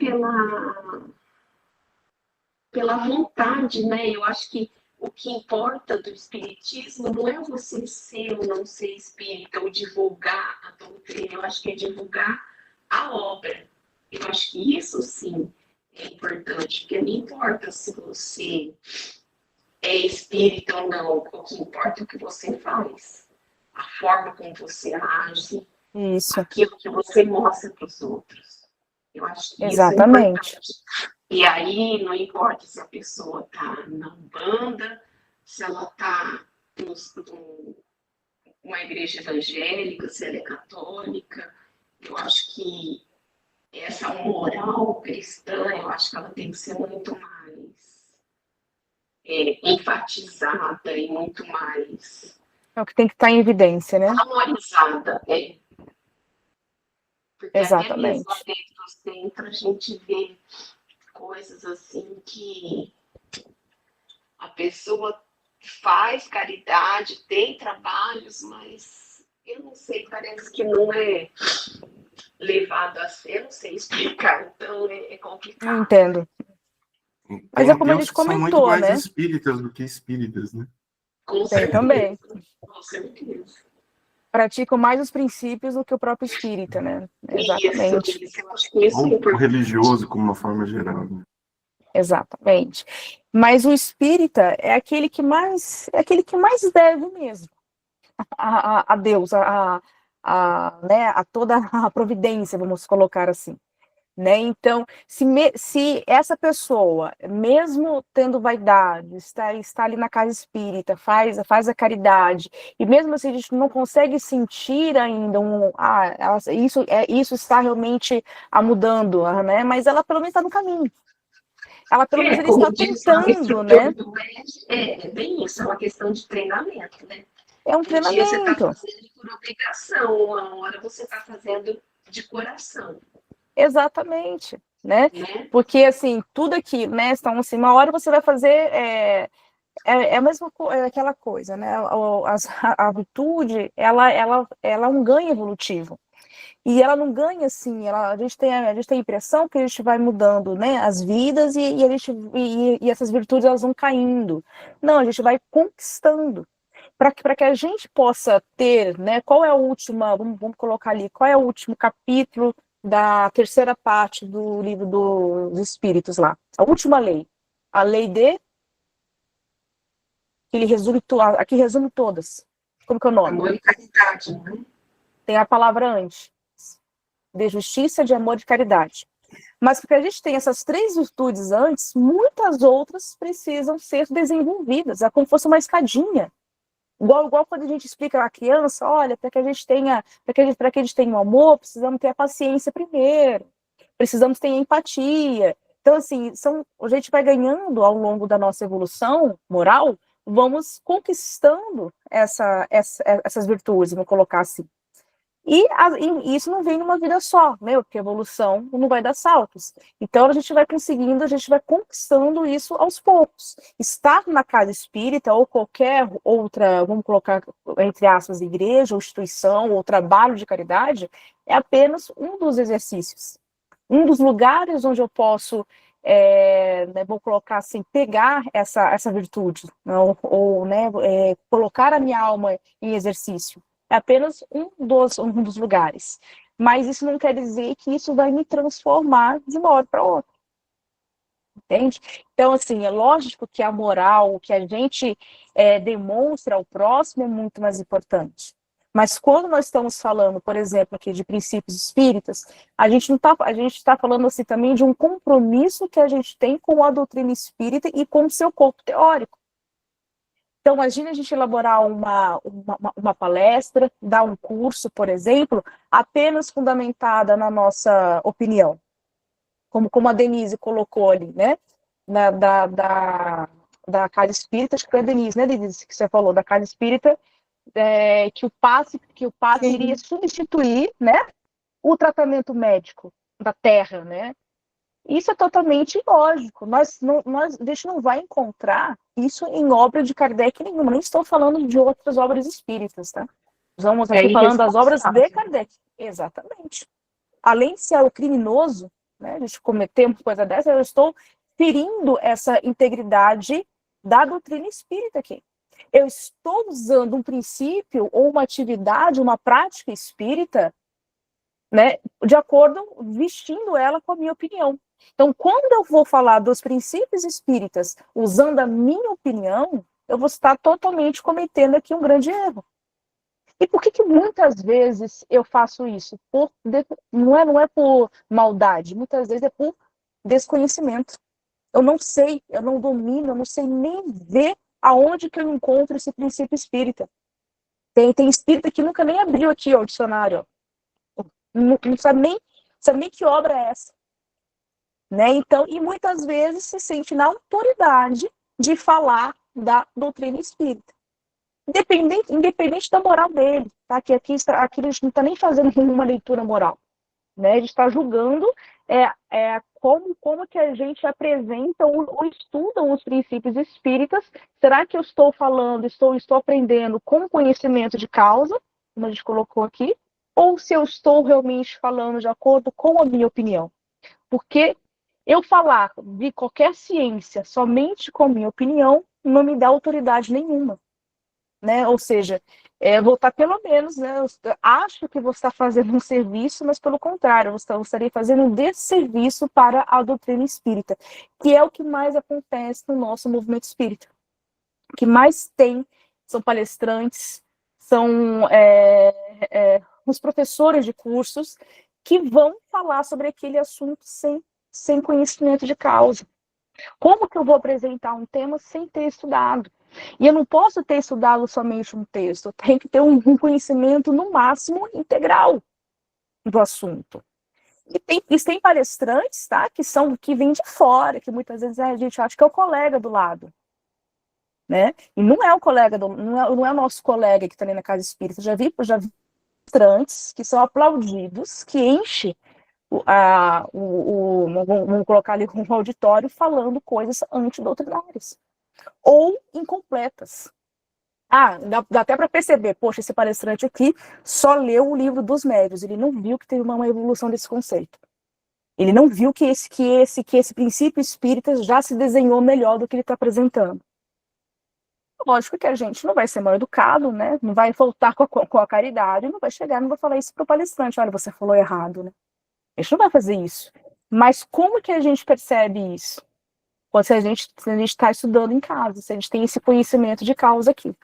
pela vontade, né? Eu acho que o que importa do espiritismo não é você ser ou não ser espírita, ou divulgar a doutrina, eu acho que é divulgar a obra. Eu acho que isso sim é importante, porque não importa se você é espírita ou não, o que importa é o que você faz, a forma como você age, aquilo que você mostra para os outros. Eu acho que isso é importante. E aí, não importa se a pessoa está na Umbanda, se ela está numa igreja evangélica, se ela é católica. Eu acho que essa moral cristã, eu acho que ela tem que ser muito mais enfatizada e muito mais... É o que tem que estar em evidência, né? Valorizada, Porque exatamente. Até mesmo dentro do centro a gente vê coisas assim que a pessoa faz caridade, tem trabalhos, mas eu não sei, parece que não é levado a ser, eu não sei explicar, então é complicado. Eu entendo. Mas é como a gente comentou, são muito mais né? espíritas do que espíritas, né? Com certeza. Também. Com certeza. Praticam mais os princípios do que o próprio espírita, né? Exatamente. Isso, eu acho que isso o religioso, como uma forma geral, né? Exatamente. Mas o espírita é aquele que mais deve mesmo a Deus, né, a toda a providência, vamos colocar assim. Né? Então, se essa pessoa, mesmo tendo vaidade, está ali na casa espírita, faz a caridade, e mesmo assim a gente não consegue sentir ainda isso está realmente mudando, né? Mas ela pelo menos está no caminho. Ela pelo menos está tentando, né? É bem isso, é uma questão de treinamento, né? É um Um dia você está treinamento. fazendo por obrigação, uma hora você está fazendo de coração, Exatamente, né? né? Porque, assim, tudo aqui, né? Então, assim, uma hora você vai fazer... É a mesma é aquela coisa, né? A virtude, ela é um ganho evolutivo. E ela não ganha assim, a gente tem a impressão que a gente vai mudando, né, as vidas e essas virtudes elas vão caindo. Não, a gente vai conquistando. Para que a gente possa ter, né, qual é a última, vamos colocar ali, qual é o último capítulo da terceira parte do livro dos Espíritos lá? A última lei. A lei de que ele resume, aqui resume todas. Como que é o nome? Amor e caridade, né? Tem a palavra antes. De justiça, de amor e de caridade. Mas porque a gente tem essas 3 virtudes antes, muitas outras precisam ser desenvolvidas. É como se fosse uma escadinha. Igual quando a gente explica à criança, olha, para que a gente tenha um amor, precisamos ter a paciência primeiro. Precisamos ter a empatia. Então, assim, a gente vai ganhando ao longo da nossa evolução moral, vamos conquistando essas virtudes, vamos colocar assim. E isso não vem numa vida só, né? Porque evolução não vai dar saltos. Então a gente vai conseguindo, a gente vai conquistando isso aos poucos. Estar na casa espírita ou qualquer outra, vamos colocar entre aspas, igreja, ou instituição, ou trabalho de caridade, é apenas um dos exercícios. Um dos lugares onde eu posso, né, vou colocar assim, pegar essa virtude, ou né, colocar a minha alma em exercício. É apenas um dos lugares. Mas isso não quer dizer que isso vai me transformar de uma hora para outra. Entende? Então, assim, é lógico que a moral, o que a gente demonstra ao próximo é muito mais importante. Mas quando nós estamos falando, por exemplo, aqui de princípios espíritas, a gente está falando assim também de um compromisso que a gente tem com a doutrina espírita e com o seu corpo teórico. Então, imagine a gente elaborar uma palestra, dar um curso, por exemplo, apenas fundamentada na nossa opinião, como a Denise colocou ali, né? Da casa espírita, acho que foi a Denise, né, Denise, que você falou, da casa espírita, que o passe iria substituir, né, o tratamento médico da Terra, né? Isso é totalmente ilógico. A gente não vai encontrar isso em obra de Kardec nenhuma. Nem estou falando de outras obras espíritas, tá? Estamos aqui falando das obras de Kardec. Exatamente. Além de ser o criminoso, né, a gente cometer uma coisa dessa, eu estou ferindo essa integridade da doutrina espírita aqui. Eu estou usando um princípio ou uma atividade, uma prática espírita, né, de acordo, vestindo ela com a minha opinião. Então, quando eu vou falar dos princípios espíritas usando a minha opinião, eu vou estar totalmente cometendo aqui um grande erro. E por que muitas vezes eu faço isso? Não é por maldade, muitas vezes é por desconhecimento. Eu não sei, eu não domino, eu não sei nem ver aonde que eu encontro esse princípio espírita. Tem espírita que nunca nem abriu aqui ó, o dicionário, ó. Não sabe nem que obra é essa. Né? Então, e muitas vezes se sente na autoridade de falar da doutrina espírita. Independente da moral dele, tá? Que aqui a gente não está nem fazendo nenhuma leitura moral. Né? A gente está julgando como que a gente apresenta ou estuda os princípios espíritas. Será que eu estou falando, estou aprendendo com conhecimento de causa, como a gente colocou aqui, ou se eu estou realmente falando de acordo com a minha opinião? Porque eu falar de qualquer ciência somente com a minha opinião não me dá autoridade nenhuma. Né? Ou seja, vou estar pelo menos, né? Eu acho que vou estar fazendo um serviço, mas pelo contrário, eu estaria fazendo um desserviço para a doutrina espírita, que é o que mais acontece no nosso movimento espírita. O que mais tem são palestrantes, são os professores de cursos que vão falar sobre aquele assunto sem conhecimento de causa. Como que eu vou apresentar um tema sem ter estudado? E eu não posso ter estudado somente um texto, eu tenho que ter um conhecimento, no máximo, integral do assunto. E tem palestrantes, tá, que vêm de fora, que muitas vezes a gente acha que é o colega do lado. né? E não é o colega, não é o nosso colega que está ali na casa espírita. Já vi palestrantes que são aplaudidos, que enche vamos colocar ali um auditório falando coisas antidoutrinárias ou incompletas. Dá até para perceber, poxa, esse palestrante aqui só leu o livro dos médiuns, ele não viu que teve uma evolução desse conceito. Ele não viu que esse princípio espírita já se desenhou melhor do que ele está apresentando. Lógico que a gente não vai ser mal educado, né? Não vai voltar com a caridade, não vai chegar, não vai falar isso para o palestrante, olha, você falou errado, né? A gente não vai fazer isso. Mas como que a gente percebe isso? Quando se a gente está estudando em casa, se a gente tem esse conhecimento de causa aqui.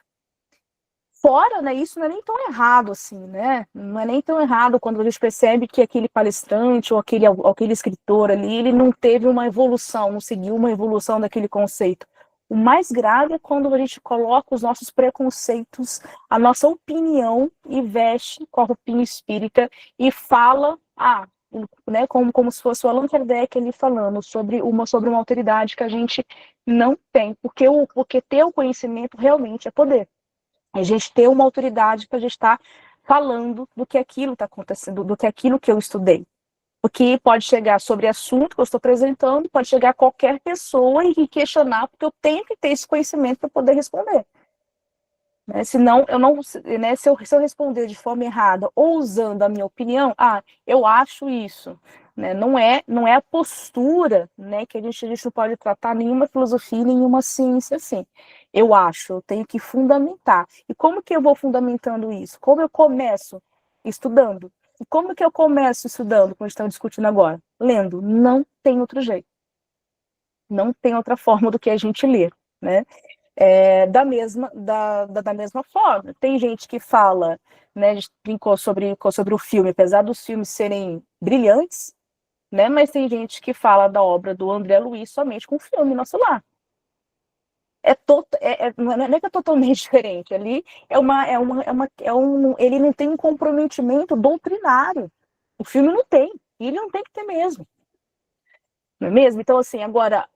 Fora, né, isso não é nem tão errado assim, né? Não é nem tão errado quando a gente percebe que aquele palestrante ou aquele escritor ali, ele não teve uma evolução, não seguiu uma evolução daquele conceito. O mais grave é quando a gente coloca os nossos preconceitos, a nossa opinião e veste com a roupinha espírita e fala, né, como se fosse o Allan Kardec ali falando sobre uma autoridade que a gente não tem, porque ter o conhecimento realmente é poder. A gente ter uma autoridade para a gente estar falando do que aquilo está acontecendo, do que aquilo que eu estudei. Porque pode chegar sobre assunto que eu estou apresentando, pode chegar qualquer pessoa e questionar, porque eu tenho que ter esse conhecimento para poder responder. Né? Senão, eu não, né, se eu responder de forma errada ou usando a minha opinião, eu acho isso. Né? Não é a postura, né, que a gente não pode tratar nenhuma filosofia, nenhuma ciência assim. Eu tenho que fundamentar. E como que eu vou fundamentando isso? Como eu começo? Estudando. E como que eu começo estudando, como estamos discutindo agora? Lendo. Não tem outro jeito. Não tem outra forma do que a gente ler, né? Da mesma forma. Tem gente que fala, né, a gente brincou sobre o filme, apesar dos filmes serem brilhantes, né, mas tem gente que fala da obra do André Luiz somente com o filme Nosso Lar. Não é que é totalmente diferente. Ali ele não tem um comprometimento doutrinário. O filme não tem. E ele não tem que ter mesmo. Não é mesmo? Então, assim, agora,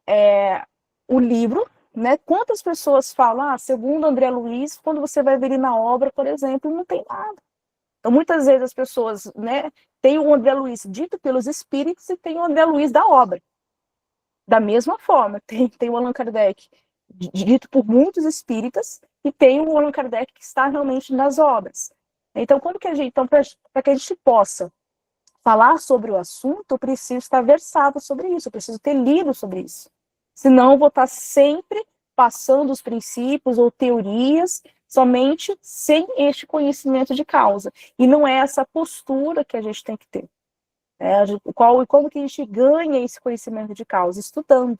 o livro, né? Quantas pessoas falam, segundo André Luiz, quando você vai ver ele na obra, por exemplo, não tem nada. Então, muitas vezes as pessoas, né, tem o André Luiz dito pelos espíritos e tem o André Luiz da obra. Da mesma forma, tem o Allan Kardec dito por muitos espíritas e tem o Allan Kardec que está realmente nas obras. Então, como que a gente, então, para que a gente possa falar sobre o assunto, eu preciso estar versado sobre isso, eu preciso ter lido sobre isso. Senão eu vou estar sempre passando os princípios ou teorias somente sem este conhecimento de causa. E não é essa postura que a gente tem que ter. Como que a gente ganha esse conhecimento de causa? Estudando.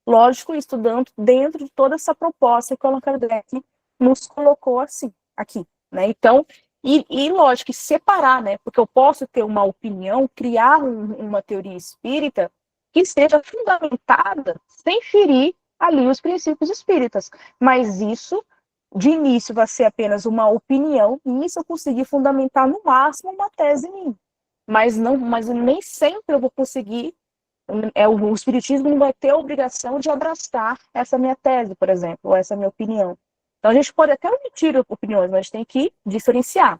Lógico, estudando dentro de toda essa proposta que o Allan Kardec nos colocou assim, aqui. Né? Então, e lógico, separar, né? Porque eu posso ter uma opinião, criar uma teoria espírita que esteja fundamentada sem ferir ali os princípios espíritas. Mas isso, de início, vai ser apenas uma opinião, e isso eu consegui fundamentar no máximo uma tese minha. Mas nem sempre eu vou conseguir, o espiritismo não vai ter a obrigação de abraçar essa minha tese, por exemplo, ou essa minha opinião. Então a gente pode até omitir opiniões, mas tem que diferenciar.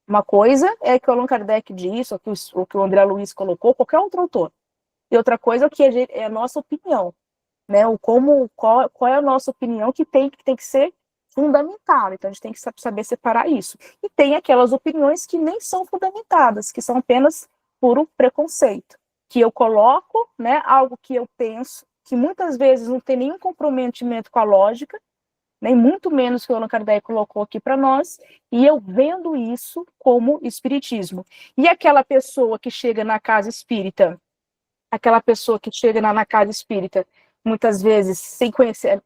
Uma coisa é que o Allan Kardec diz, ou que o André Luiz colocou, qualquer outro autor. E outra coisa é o que é a nossa opinião, né? Qual é a nossa opinião que tem que ser fundamentada. Então a gente tem que saber separar isso. E tem aquelas opiniões que nem são fundamentadas, que são apenas puro preconceito, que eu coloco, né, algo que eu penso, que muitas vezes não tem nenhum comprometimento com a lógica, nem muito menos que o Allan Kardec colocou aqui para nós, e eu vendo isso como espiritismo. E aquela pessoa que chega na casa espírita, muitas vezes sem conhecer,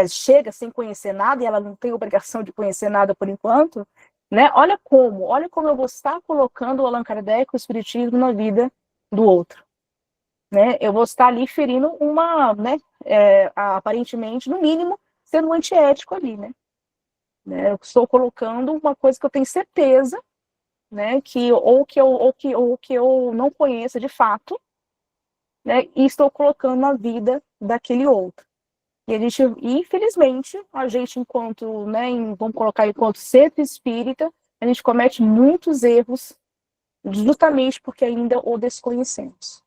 chega sem conhecer nada, e ela não tem obrigação de conhecer nada por enquanto, né? Olha como eu vou estar colocando o Allan Kardec, o espiritismo, na vida do outro. Né? Eu vou estar ali ferindo né, aparentemente, no mínimo, sendo antiético ali, né? Eu estou colocando uma coisa que eu tenho certeza, né, que eu não conheço de fato, né, e estou colocando na vida daquele outro. E a gente, infelizmente, a gente enquanto, né, vamos colocar enquanto centro espírita, a gente comete muitos erros justamente porque ainda o desconhecemos.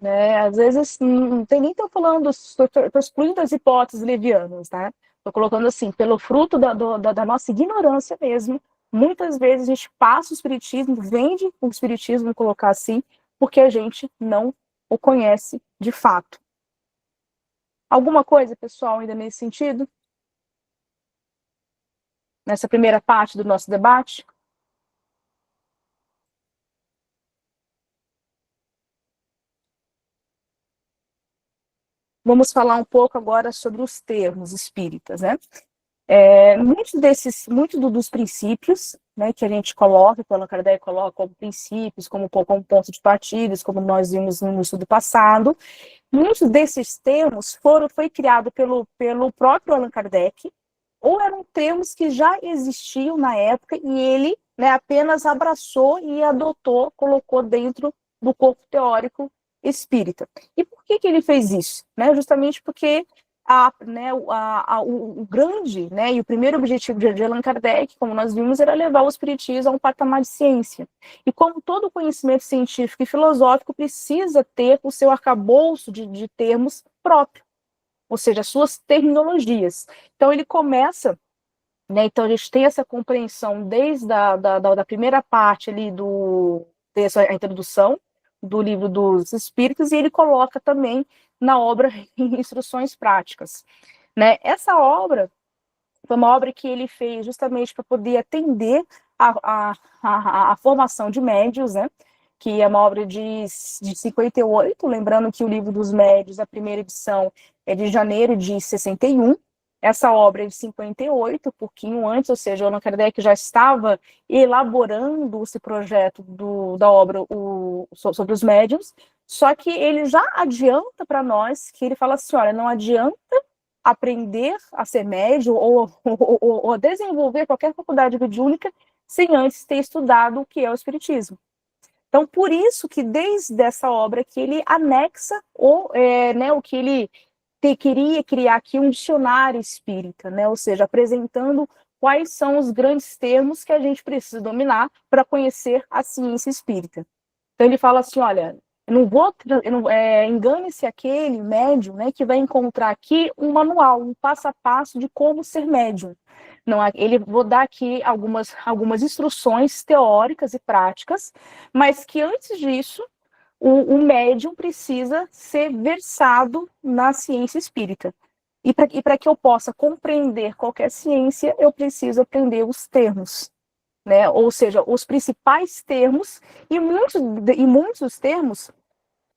Né? Às vezes, não tem nem estou falando, estou excluindo as hipóteses levianas, tá? Estou colocando assim, pelo fruto da nossa ignorância mesmo, muitas vezes a gente passa o espiritismo, vende o espiritismo, vou colocar assim, porque a gente não o conhece de fato. Alguma coisa, pessoal, ainda nesse sentido? Nessa primeira parte do nosso debate? Vamos falar um pouco agora sobre os termos espíritas, né? Muitos dos princípios, né, que a gente coloca, que o Allan Kardec coloca como princípios, como ponto de partida, como nós vimos no estudo passado, muitos desses termos foi criado pelo próprio Allan Kardec, ou eram termos que já existiam na época e ele, né, apenas abraçou e adotou, colocou dentro do corpo teórico espírita. E por que ele fez isso? Né? Justamente porque o grande, né, e o primeiro objetivo de Allan Kardec, como nós vimos, era levar o espiritismo a um patamar de ciência. E como todo conhecimento científico e filosófico precisa ter o seu arcabouço de termos próprio, ou seja, as suas terminologias. Então ele começa, né, então a gente tem essa compreensão desde da primeira parte ali dessa introdução do livro dos Espíritos, e ele coloca também na obra Instruções Práticas. Né? Essa obra foi uma obra que ele fez justamente para poder atender a formação de médios, né? Que é uma obra de 58, lembrando que o livro dos médios, a primeira edição, é de janeiro de 61, essa obra é de 58, um pouquinho antes, ou seja, o Allan Kardec já estava elaborando esse projeto da obra sobre os médiums, só que ele já adianta para nós que ele fala assim, olha, não adianta aprender a ser médium ou desenvolver qualquer faculdade mediúnica sem antes ter estudado o que é o espiritismo. Então, por isso que desde essa obra que ele anexa o que ele queria criar aqui um dicionário espírita, né? Ou seja, apresentando quais são os grandes termos que a gente precisa dominar para conhecer a ciência espírita. Então ele fala assim, olha, engane-se aquele médium, né, que vai encontrar aqui um manual, um passo a passo de como ser médium. Não, vou dar aqui algumas instruções teóricas e práticas, mas que antes disso o médium precisa ser versado na ciência espírita. E para que eu possa compreender qualquer ciência, eu preciso aprender os termos, né? Ou seja, os principais termos, e muitos termos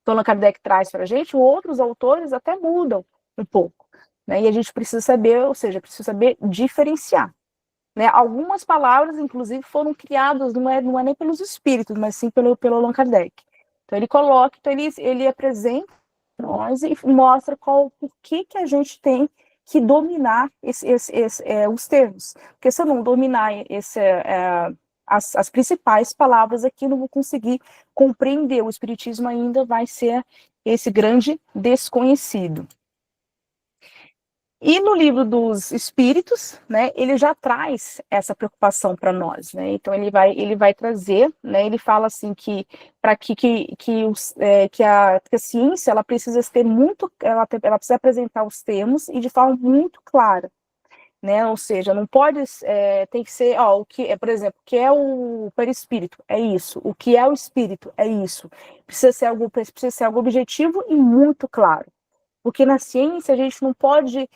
que Allan Kardec traz para a gente, outros autores até mudam um pouco. Né? E a gente precisa saber, ou seja, precisa saber diferenciar. Né? Algumas palavras, inclusive, foram criadas, não é nem pelos espíritos, mas sim pelo Allan Kardec. Então ele coloca, então ele apresenta nós e mostra por que a gente tem que dominar os termos. Porque se eu não dominar as principais palavras aqui, não vou conseguir compreender. O espiritismo ainda vai ser esse grande desconhecido. E no livro dos Espíritos, né, ele já traz essa preocupação para nós, né? Então ele vai trazer, né? Ele fala assim que para que a ciência ela precisa ter ela precisa apresentar os termos e de forma muito clara, né? Ou seja, não pode tem que ser, o que é, por exemplo, o que é o perispírito é isso, o que é o espírito é isso. Precisa ser algo objetivo e muito claro. Porque na ciência a gente não pode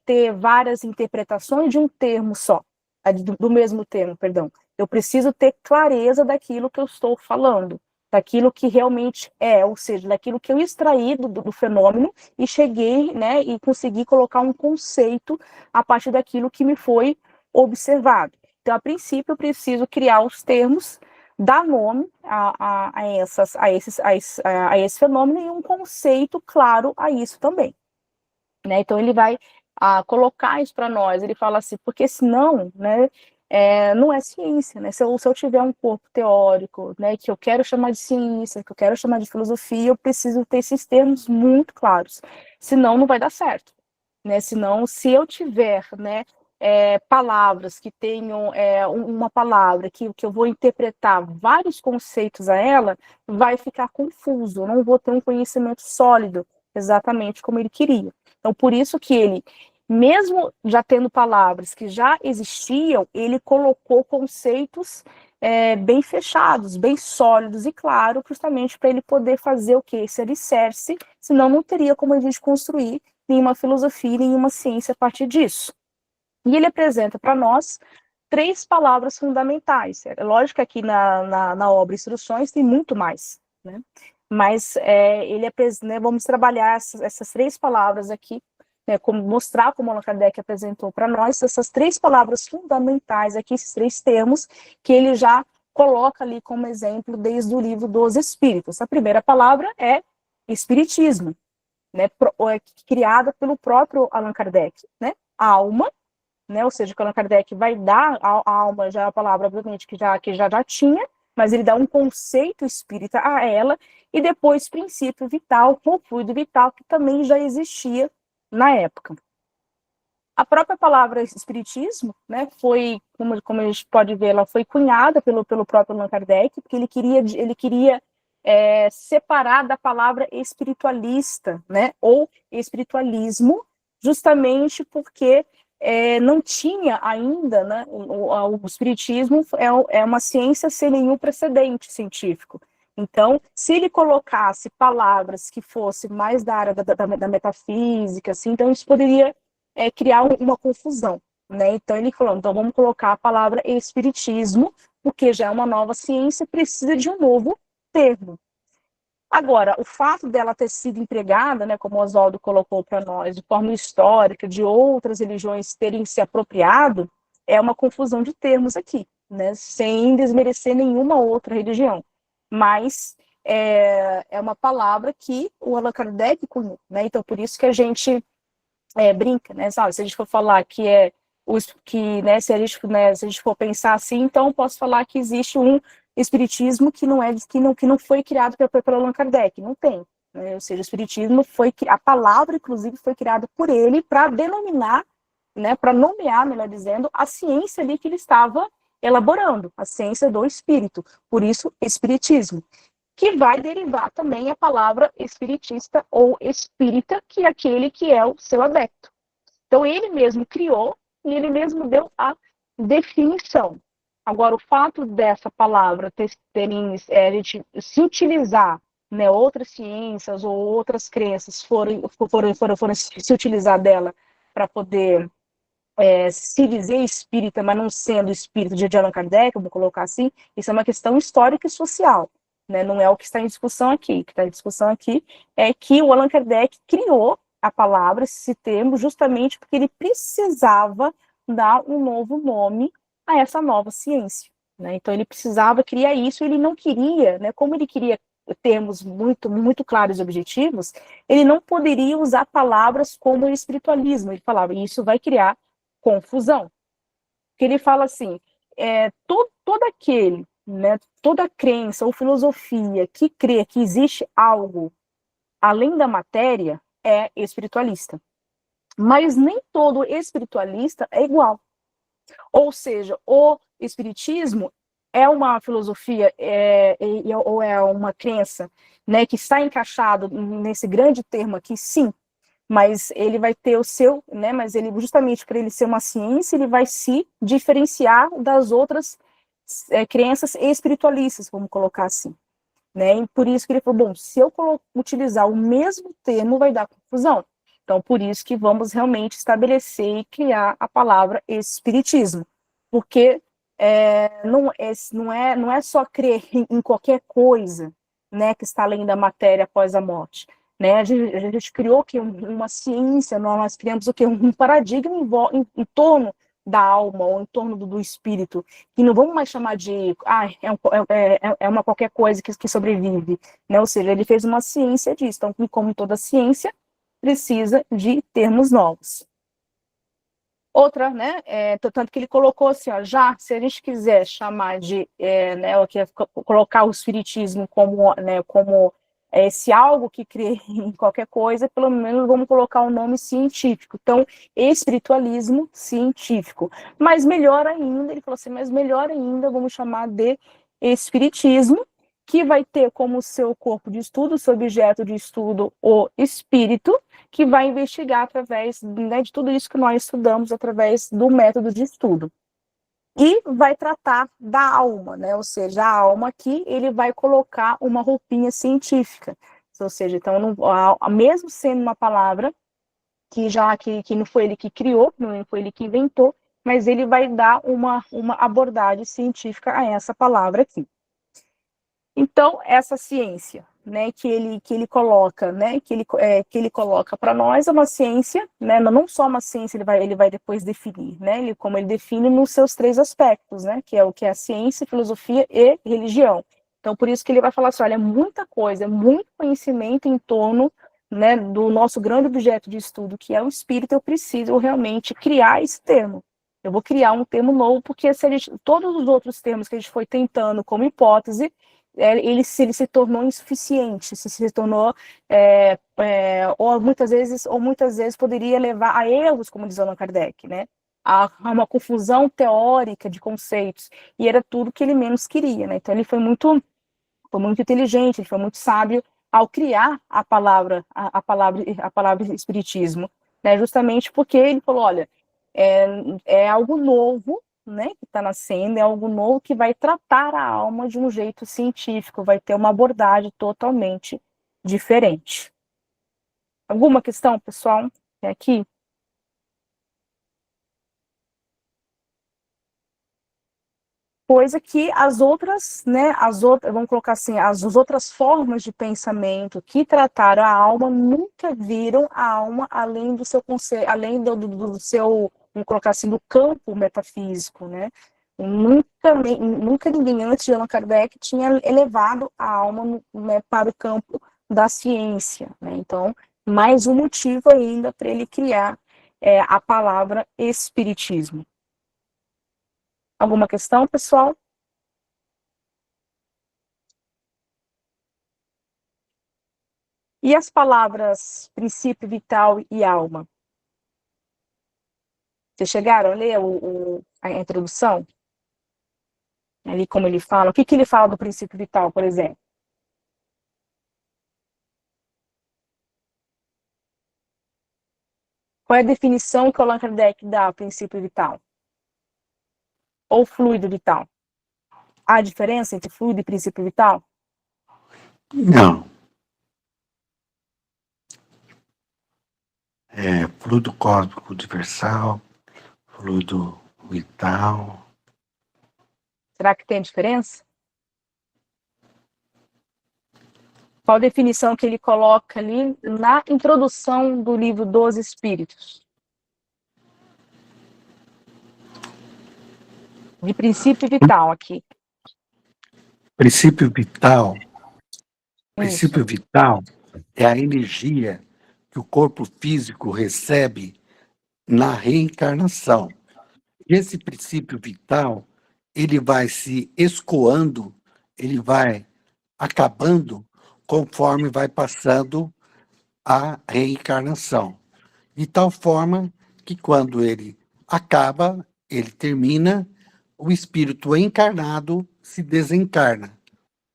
ter várias interpretações de um termo só, do mesmo termo, perdão. Eu preciso ter clareza daquilo que eu estou falando, daquilo que realmente é, ou seja, daquilo que eu extraí do fenômeno e cheguei, né, e consegui colocar um conceito a partir daquilo que me foi observado. Então, a princípio, eu preciso criar os termos, dar nome a esse fenômeno e um conceito claro a isso também. Né? Então, ele vai colocar isso para nós, ele fala assim, porque senão, né, não é ciência, né? Se eu tiver um corpo teórico, né, que eu quero chamar de ciência, que eu quero chamar de filosofia, eu preciso ter esses termos muito claros, senão não vai dar certo. né? Senão, se eu tiver, né, palavras que tenham uma palavra que eu vou interpretar vários conceitos a ela, vai ficar confuso, eu não vou ter um conhecimento sólido, exatamente como ele queria. Então, por isso que ele, mesmo já tendo palavras que já existiam, ele colocou conceitos bem fechados, bem sólidos e claros, justamente para ele poder fazer o quê? Esse alicerce, senão não teria como a gente construir nenhuma filosofia, nenhuma ciência a partir disso. E ele apresenta para nós 3 palavras fundamentais. É lógico que aqui na obra Instruções tem muito mais, né? Mas ele né, vamos trabalhar essas 3 palavras aqui, né, mostrar como Allan Kardec apresentou para nós, essas 3 palavras fundamentais aqui, esses 3 termos, que ele já coloca ali como exemplo desde o livro dos Espíritos. A primeira palavra é Espiritismo, né, criada pelo próprio Allan Kardec, né? Alma, né, ou seja, que Allan Kardec vai dar a alma, já é a palavra, obviamente, que já tinha, mas ele dá um conceito espírita a ela, e depois princípio vital, ou fluido vital, que também já existia na época. A própria palavra espiritismo, né, foi, como a gente pode ver, ela foi cunhada pelo próprio Allan Kardec, porque ele queria separar da palavra espiritualista, né, ou espiritualismo, justamente porque não tinha ainda, né, o espiritismo é uma ciência sem nenhum precedente científico. Então, se ele colocasse palavras que fossem mais da área da metafísica, assim, então isso poderia criar uma confusão, né? Então ele falou, então vamos colocar a palavra espiritismo, porque já é uma nova ciência, precisa de um novo termo. Agora, o fato dela ter sido empregada, né, como o Oswaldo colocou para nós, de forma histórica, de outras religiões terem se apropriado, é uma confusão de termos aqui, né, sem desmerecer nenhuma outra religião. Mas é uma palavra que o Allan Kardec cunhou, né, então por isso que a gente brinca, né, sabe? Se a gente for falar que né, se a gente for pensar assim, então posso falar que existe um espiritismo que não foi criado pelo Allan Kardec, não tem, né? Ou seja, o espiritismo a palavra inclusive foi criada por ele para denominar, né, para nomear, melhor dizendo, a ciência ali que ele estava elaborando, a ciência do espírito, por isso espiritismo, que vai derivar também a palavra espiritista ou espírita, que é aquele que é o seu adepto. Então ele mesmo criou e ele mesmo deu a definição. Agora, o fato dessa palavra a gente se utilizar, né, outras ciências ou outras crenças forem se utilizar dela para poder se dizer espírita, mas não sendo espírito de Allan Kardec, vamos colocar assim, isso é uma questão histórica e social, né? Não é o que está em discussão aqui. O que está em discussão aqui é que o Allan Kardec criou a palavra, esse termo, justamente porque ele precisava dar um novo nome a essa nova ciência, né? Então ele precisava criar isso, ele não queria, né, como ele queria termos muito, muito claros e objetivos, ele não poderia usar palavras como espiritualismo, ele falava, isso vai criar confusão. Porque ele fala assim, todo aquele, né, toda crença ou filosofia que crê que existe algo além da matéria é espiritualista. Mas nem todo espiritualista é igual. Ou seja, o espiritismo é uma filosofia ou é uma crença, né, que está encaixado nesse grande termo aqui, sim, mas ele vai ter o seu, né, mas ele, justamente por ele ser uma ciência, ele vai se diferenciar das outras crenças espiritualistas, vamos colocar assim, né, e por isso que ele falou, bom, se eu utilizar o mesmo termo, vai dar confusão. Então, por isso que vamos realmente estabelecer e criar a palavra espiritismo, porque não é só crer em qualquer coisa, né, que está além da matéria após a morte, né? A gente criou que uma ciência, nós criamos o que um paradigma em torno da alma ou em torno do espírito, que não vamos mais chamar de uma qualquer coisa que sobrevive, né? Ou seja, ele fez uma ciência disso. Então, como toda ciência, precisa de termos novos. Outra, né, tanto que ele colocou assim, ó, já, se a gente quiser chamar de, né, colocar o espiritismo como esse algo que crê em qualquer coisa, pelo menos vamos colocar um nome científico. Então, espiritualismo científico. Mas melhor ainda, ele falou assim, mas melhor ainda, vamos chamar de espiritismo, que vai ter como seu corpo de estudo, seu objeto de estudo, o espírito, que vai investigar através, né, de tudo isso que nós estudamos, através do método de estudo. E vai tratar da alma, né? Ou seja, a alma aqui, ele vai colocar uma roupinha científica. Ou seja, então, mesmo sendo uma palavra que não foi ele que criou, não foi ele que inventou, mas ele vai dar uma abordagem científica a essa palavra aqui. Então, essa ciência, né, que ele coloca, né, que ele coloca para nós é uma ciência, né, não só uma ciência, ele vai depois definir, né, como ele define nos seus 3 aspectos, né, que é a ciência, filosofia e religião. Então, por isso que ele vai falar assim, olha, é muita coisa, é muito conhecimento em torno, né, do nosso grande objeto de estudo, que é o espírito. Eu preciso realmente criar esse termo. Eu vou criar um termo novo, porque todos os outros termos que a gente foi tentando como hipótese, ele se tornou insuficiente, se tornou, ou muitas vezes poderia levar a erros, como diz Allan Kardec, né? A uma confusão teórica de conceitos, e era tudo que ele menos queria, né? Então ele foi muito inteligente, ele foi muito sábio ao criar a palavra espiritismo, né? Justamente porque ele falou, olha, é algo novo, né, que está nascendo, é algo novo que vai tratar a alma de um jeito científico, vai ter uma abordagem totalmente diferente. Alguma questão, pessoal? Aqui? Coisa que as outras, né, vamos colocar assim, as outras formas de pensamento que trataram a alma nunca viram a alma além do seu conceito, além do seu, vamos colocar assim, do campo metafísico, né? Nunca ninguém antes de Allan Kardec tinha elevado a alma, né, para o campo da ciência, né? Então, mais um motivo ainda para ele criar a palavra espiritismo. Alguma questão, pessoal? E as palavras princípio, vital e alma? Vocês chegaram a ler a introdução? Ali como ele fala. O que ele fala do princípio vital, por exemplo? Qual é a definição que o Allan Kardec dá ao princípio vital? Ou fluido vital? Há diferença entre fluido e princípio vital? Não. Fluido cósmico universal, fluido vital. Será que tem diferença? Qual a definição que ele coloca ali na introdução do livro dos Espíritos? De princípio vital aqui. Princípio vital é a energia que o corpo físico recebe na reencarnação. Esse princípio vital, ele vai se escoando, ele vai acabando conforme vai passando a reencarnação. De tal forma que quando ele acaba, ele termina, o espírito encarnado se desencarna.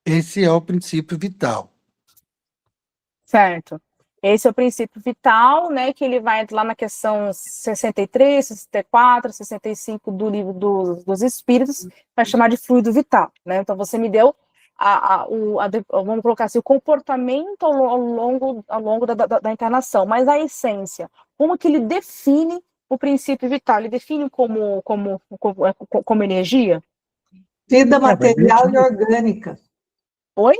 Esse é o princípio vital. Certo. Esse é o princípio vital, né, que ele vai lá na questão 63, 64, 65 do livro dos Espíritos, vai chamar de fluido vital, né? Então você me deu vamos colocar assim, o comportamento ao longo da encarnação, mas a essência, como que ele define o princípio vital? Ele define como energia? Vida material e orgânica. Oi?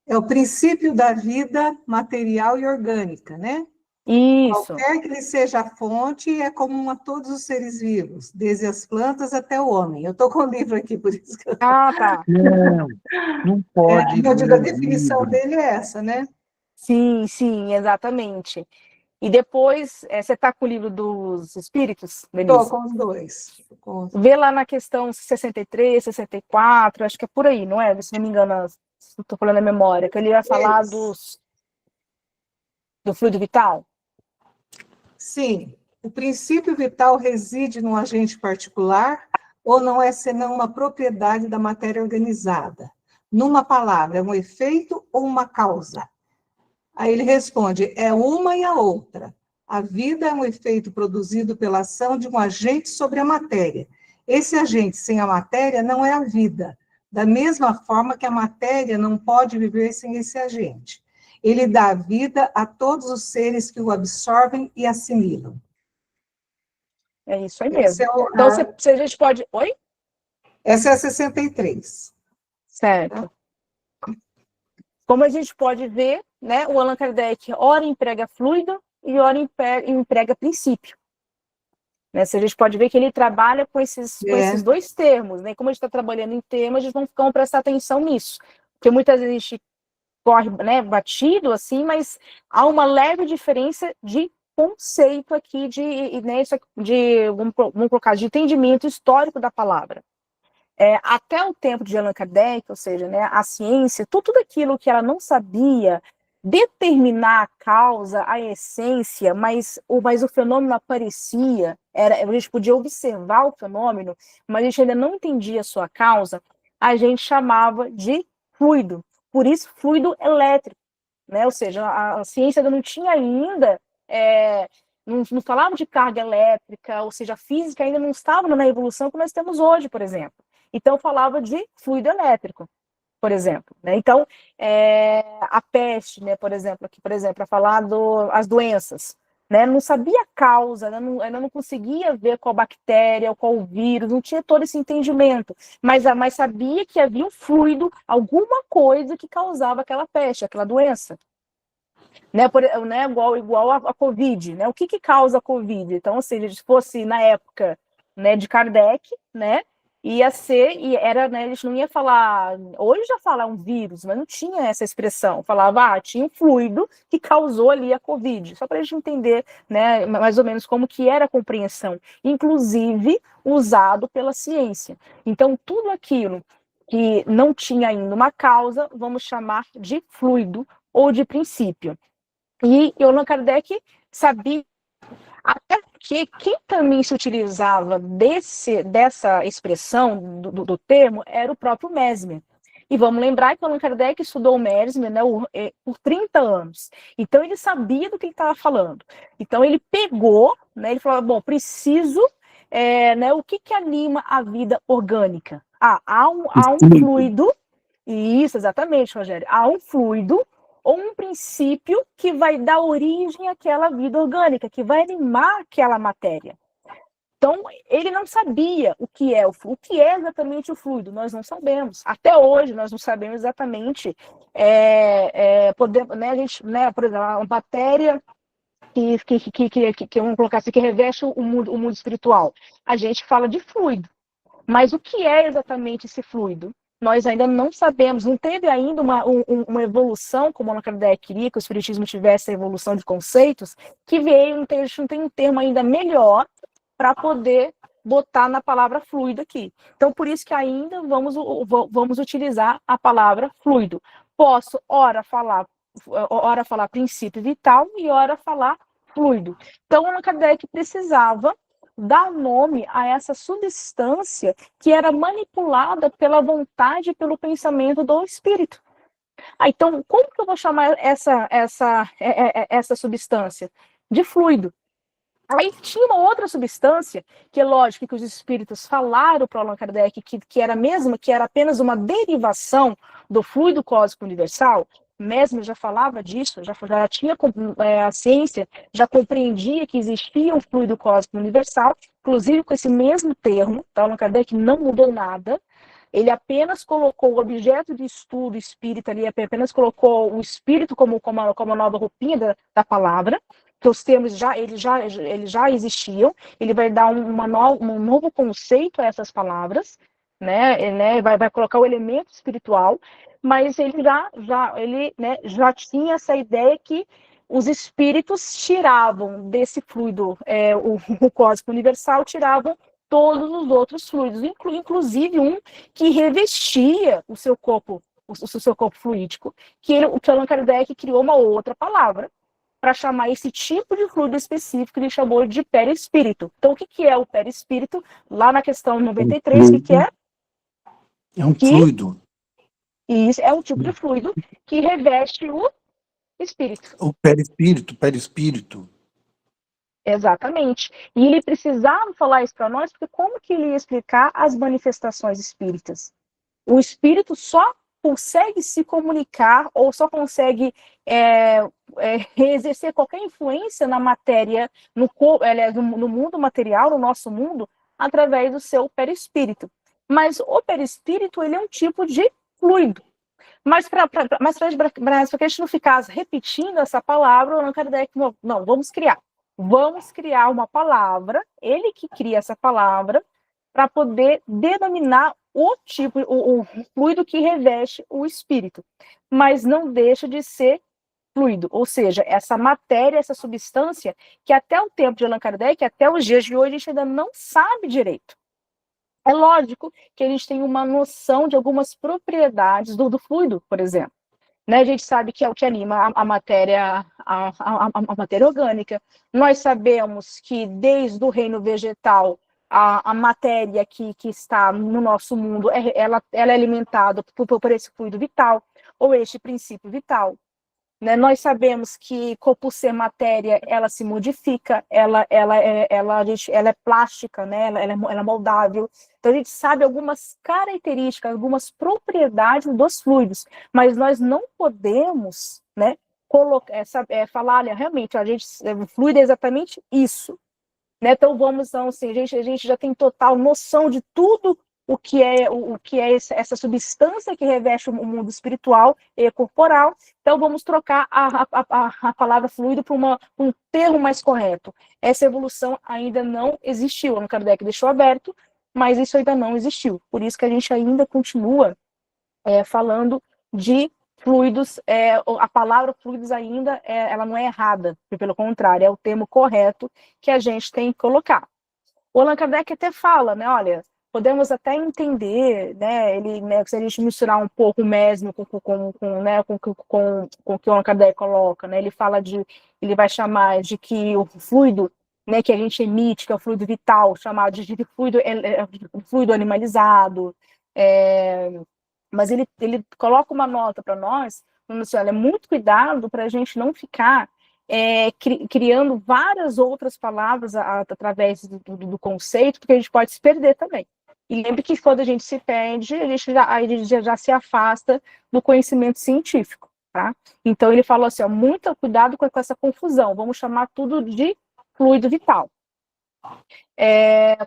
É o princípio da vida material e orgânica, né? Isso. Qualquer que ele seja a fonte, é comum a todos os seres vivos, desde as plantas até o homem. Eu estou com o livro aqui, por isso que eu... Tá. Não pode. Eu digo, a definição dele é essa, né? Sim, exatamente. E depois, você está com o livro dos Espíritos, Denise? Estou com os dois. Vê lá na questão 63, 64, acho que é por aí, não é? Se não me engano, Estou falando a memória, que ele ia falar Isso. do fluido vital. Sim, o princípio vital reside num agente particular ou não é senão uma propriedade da matéria organizada? Numa palavra, é um efeito ou uma causa? Aí ele responde, é uma e a outra. A vida é um efeito produzido pela ação de um agente sobre a matéria. Esse agente sem a matéria não é a vida, da mesma forma que a matéria não pode viver sem esse agente. Ele dá vida a todos os seres que o absorvem e assimilam. É isso aí Esse mesmo. é Então, se a gente pode... Oi? Essa é a 63. Certo. Como a gente pode ver, né, o Allan Kardec ora emprega fluido e ora emprega princípio. Né? Se a gente pode ver que ele trabalha com esses dois termos, né? Como a gente está trabalhando em termos, a gente vamos prestar atenção nisso. Porque muitas vezes a gente corre, né, batido, assim, mas há uma leve diferença de conceito aqui, né, vamos colocar, de entendimento histórico da palavra. Até o tempo de Allan Kardec, ou seja, né, a ciência, tudo aquilo que ela não sabia determinar a causa, a essência, mas o fenômeno aparecia, a gente podia observar o fenômeno, mas a gente ainda não entendia a sua causa, a gente chamava de fluido. Por isso, fluido elétrico, né? Ou seja, a ciência ainda não tinha ainda, não falava de carga elétrica, ou seja, a física ainda não estava na evolução que nós temos hoje, por exemplo. Então, falava de fluido elétrico, por exemplo. Né? Então, a peste, né, por exemplo, aqui, por exemplo, para falar das doenças, né, não sabia a causa, ainda não conseguia ver qual bactéria, qual vírus, não tinha todo esse entendimento, mas sabia que havia um fluido, alguma coisa que causava aquela peste, aquela doença. Né, igual a Covid, né? O que causa a Covid? Então, ou seja, se fosse na época, né, de Kardec, né, ia ser, e era, né, a gente não ia falar, hoje já fala um vírus, mas não tinha essa expressão, falava, tinha um fluido que causou ali a Covid, só para a gente entender, né, mais ou menos como que era a compreensão, inclusive usado pela ciência. Então, tudo aquilo que não tinha ainda uma causa, vamos chamar de fluido ou de princípio. E Allan Kardec sabia, até que quem também se utilizava dessa expressão, do termo, era o próprio Mesmer. E vamos lembrar que Allan Kardec estudou o Mesmer, né, por 30 anos. Então, ele sabia do que ele estava falando. Então, ele pegou, né, ele falou, bom, preciso, né, o que anima a vida orgânica? Há um fluido, isso, exatamente, Rogério, há um fluido, ou um princípio que vai dar origem àquela vida orgânica, que vai animar aquela matéria. Então, ele não sabia o que é exatamente o fluido, nós não sabemos. Até hoje, nós não sabemos exatamente, né, a gente, né, por exemplo, uma matéria que vamos colocar assim, que reveste o mundo espiritual. A gente fala de fluido, mas o que é exatamente esse fluido? Nós ainda não sabemos, não teve ainda uma evolução, como Allan Kardec queria, que o Espiritismo tivesse a evolução de conceitos, que veio, a gente não tem um termo ainda melhor para poder botar na palavra fluido aqui. Então, por isso que ainda vamos utilizar a palavra fluido. Posso, ora falar princípio vital e ora falar fluido. Então, Allan Kardec precisava dar nome a essa substância que era manipulada pela vontade e pelo pensamento do espírito. Então, como que eu vou chamar essa substância? De fluido. Aí tinha uma outra substância, que é lógico que os espíritos falaram para Allan Kardec que era apenas uma derivação do fluido cósmico universal. Mesmer já falava disso, já tinha a ciência, já compreendia que existia um fluido cósmico universal, inclusive com esse mesmo termo, tá? Allan Kardec não mudou nada, ele apenas colocou o objeto de estudo espírita ali, apenas colocou o espírito como a nova roupinha da palavra, que os termos eles já existiam, ele vai dar um novo conceito a essas palavras, né, vai colocar o elemento espiritual, mas ele já tinha essa ideia que os espíritos tiravam desse fluido, o cósmico universal, tiravam todos os outros fluidos, inclusive um que revestia o seu corpo o seu corpo fluídico, o que Allan Kardec criou uma outra palavra para chamar esse tipo de fluido específico, ele chamou de perispírito. Então, o que é o perispírito? Lá na questão 93, o que é? É um fluido. Isso é um tipo de fluido que reveste o espírito. O perispírito. Exatamente. E ele precisava falar isso para nós, porque como que ele ia explicar as manifestações espíritas? O espírito só consegue se comunicar ou só consegue exercer qualquer influência na matéria, no mundo material, no nosso mundo, através do seu perispírito. Mas o perispírito, ele é um tipo de fluido. Mas para que a gente não ficasse repetindo essa palavra, o Allan Kardec, não, vamos criar uma palavra, ele que cria essa palavra, para poder denominar o tipo, o fluido que reveste o espírito, mas não deixa de ser fluido, ou seja, essa matéria, essa substância, que até o tempo de Allan Kardec, até os dias de hoje, a gente ainda não sabe direito. É lógico que a gente tem uma noção de algumas propriedades do fluido, por exemplo. Né? A gente sabe que é o que anima a matéria, a matéria orgânica. Nós sabemos que desde o reino vegetal, a matéria que está no nosso mundo, ela é alimentada por esse fluido vital, ou este princípio vital. Né? Nós sabemos que, por ser matéria, ela se modifica, ela é plástica, né? ela é moldável. Então, a gente sabe algumas características, algumas propriedades dos fluidos, mas nós não podemos, né, falar, olha, realmente, o fluido é exatamente isso. Né? Então, assim, a gente já tem total noção de tudo o que é essa substância que reveste o mundo espiritual e corporal. Então, vamos trocar a palavra fluido para um termo mais correto. Essa evolução ainda não existiu. O Kardec deixou aberto, mas isso ainda não existiu. Por isso que a gente ainda continua falando de fluidos. A palavra fluidos ainda ela não é errada, pelo contrário, é o termo correto que a gente tem que colocar. O Allan Kardec até fala, né, olha, podemos até entender, né, se a gente misturar um pouco o mesmo com o que o Allan Kardec coloca, né, ele vai chamar de que o fluido, né, que a gente emite, que é o fluido vital, chamado de fluido animalizado, mas ele coloca uma nota para nós, assim, olha, muito cuidado para a gente não ficar criando várias outras palavras através do conceito, porque a gente pode se perder também. E lembre que quando a gente se perde, a gente já se afasta do conhecimento científico, tá? Então ele falou assim, ó, muito cuidado com essa confusão, vamos chamar tudo de fluido vital.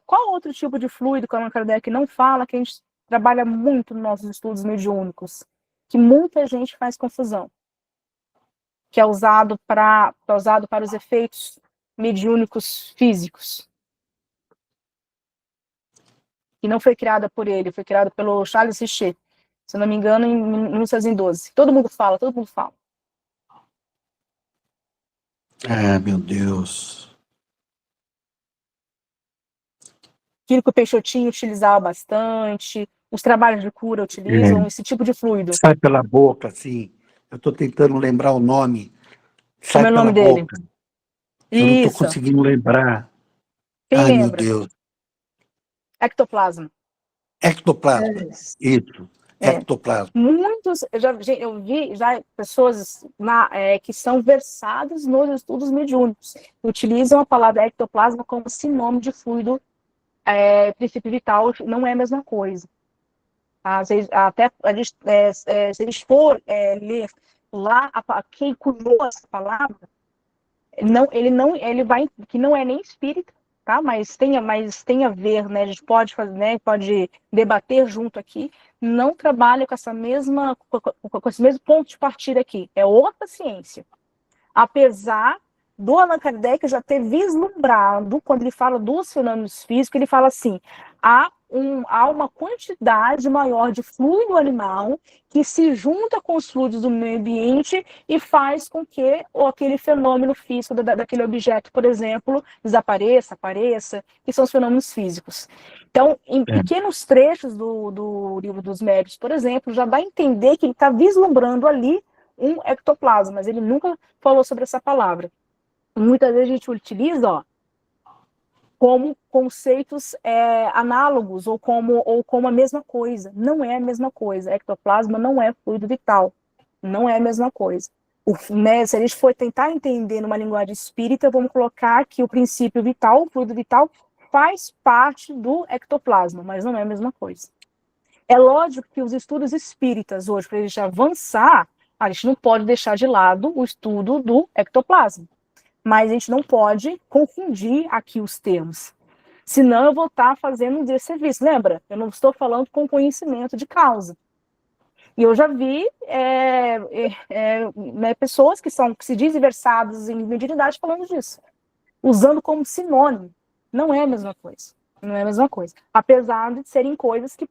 Qual outro tipo de fluido que o Allan Kardec não fala, que a gente trabalha muito nos nossos estudos mediúnicos, que muita gente faz confusão, que é usado para os efeitos mediúnicos físicos. E não foi criada por ele, foi criada pelo Charles Richer, se não me engano, em 1912. Todo mundo fala. Ah, meu Deus. Aquilo que o Peixotinho utilizava bastante, os trabalhos de cura utilizam esse tipo de fluido. Sai pela boca, assim. Eu estou tentando lembrar o nome. Sai Como é o pela nome dele? boca. Eu não estou Isso. conseguindo lembrar. Quem Ai, lembra? meu Deus. Ectoplasma. Ectoplasma. Isso. Ectoplasma. Muitos, eu vi já pessoas que são versadas nos estudos mediúnicos, utilizam a palavra ectoplasma como sinônimo de fluido princípio vital, não é a mesma coisa. Às vezes, até se a gente for ler lá quem cunhou essa palavra, ele vai, que não é nem espírita, tá? Mas tem a ver, né? A gente pode fazer, né? Pode debater junto aqui. Não trabalha com esse mesmo ponto de partida aqui. É outra ciência. Apesar do Allan Kardec já ter vislumbrado, quando ele fala dos fenômenos físicos, ele fala assim, há uma quantidade maior de fluido animal que se junta com os fluidos do meio ambiente e faz com que aquele fenômeno físico daquele objeto, por exemplo, desapareça, apareça, que são os fenômenos físicos. Então, em pequenos trechos do Livro dos Médiuns, por exemplo, já dá a entender que ele está vislumbrando ali um ectoplasma, mas ele nunca falou sobre essa palavra. Muitas vezes a gente utiliza, como conceitos análogos ou como a mesma coisa. Não é a mesma coisa. Ectoplasma não é fluido vital. Não é a mesma coisa. Se a gente for tentar entender numa linguagem espírita, vamos colocar que o princípio vital, o fluido vital, faz parte do ectoplasma, mas não é a mesma coisa. É lógico que os estudos espíritas hoje, para a gente avançar, a gente não pode deixar de lado o estudo do ectoplasma. Mas a gente não pode confundir aqui os termos. Senão eu vou estar fazendo um desserviço. Lembra? Eu não estou falando com conhecimento de causa. E eu já vi pessoas que se dizem versadas em mediunidade falando disso. Usando como sinônimo. Não é a mesma coisa. Não é a mesma coisa. Apesar de serem coisas que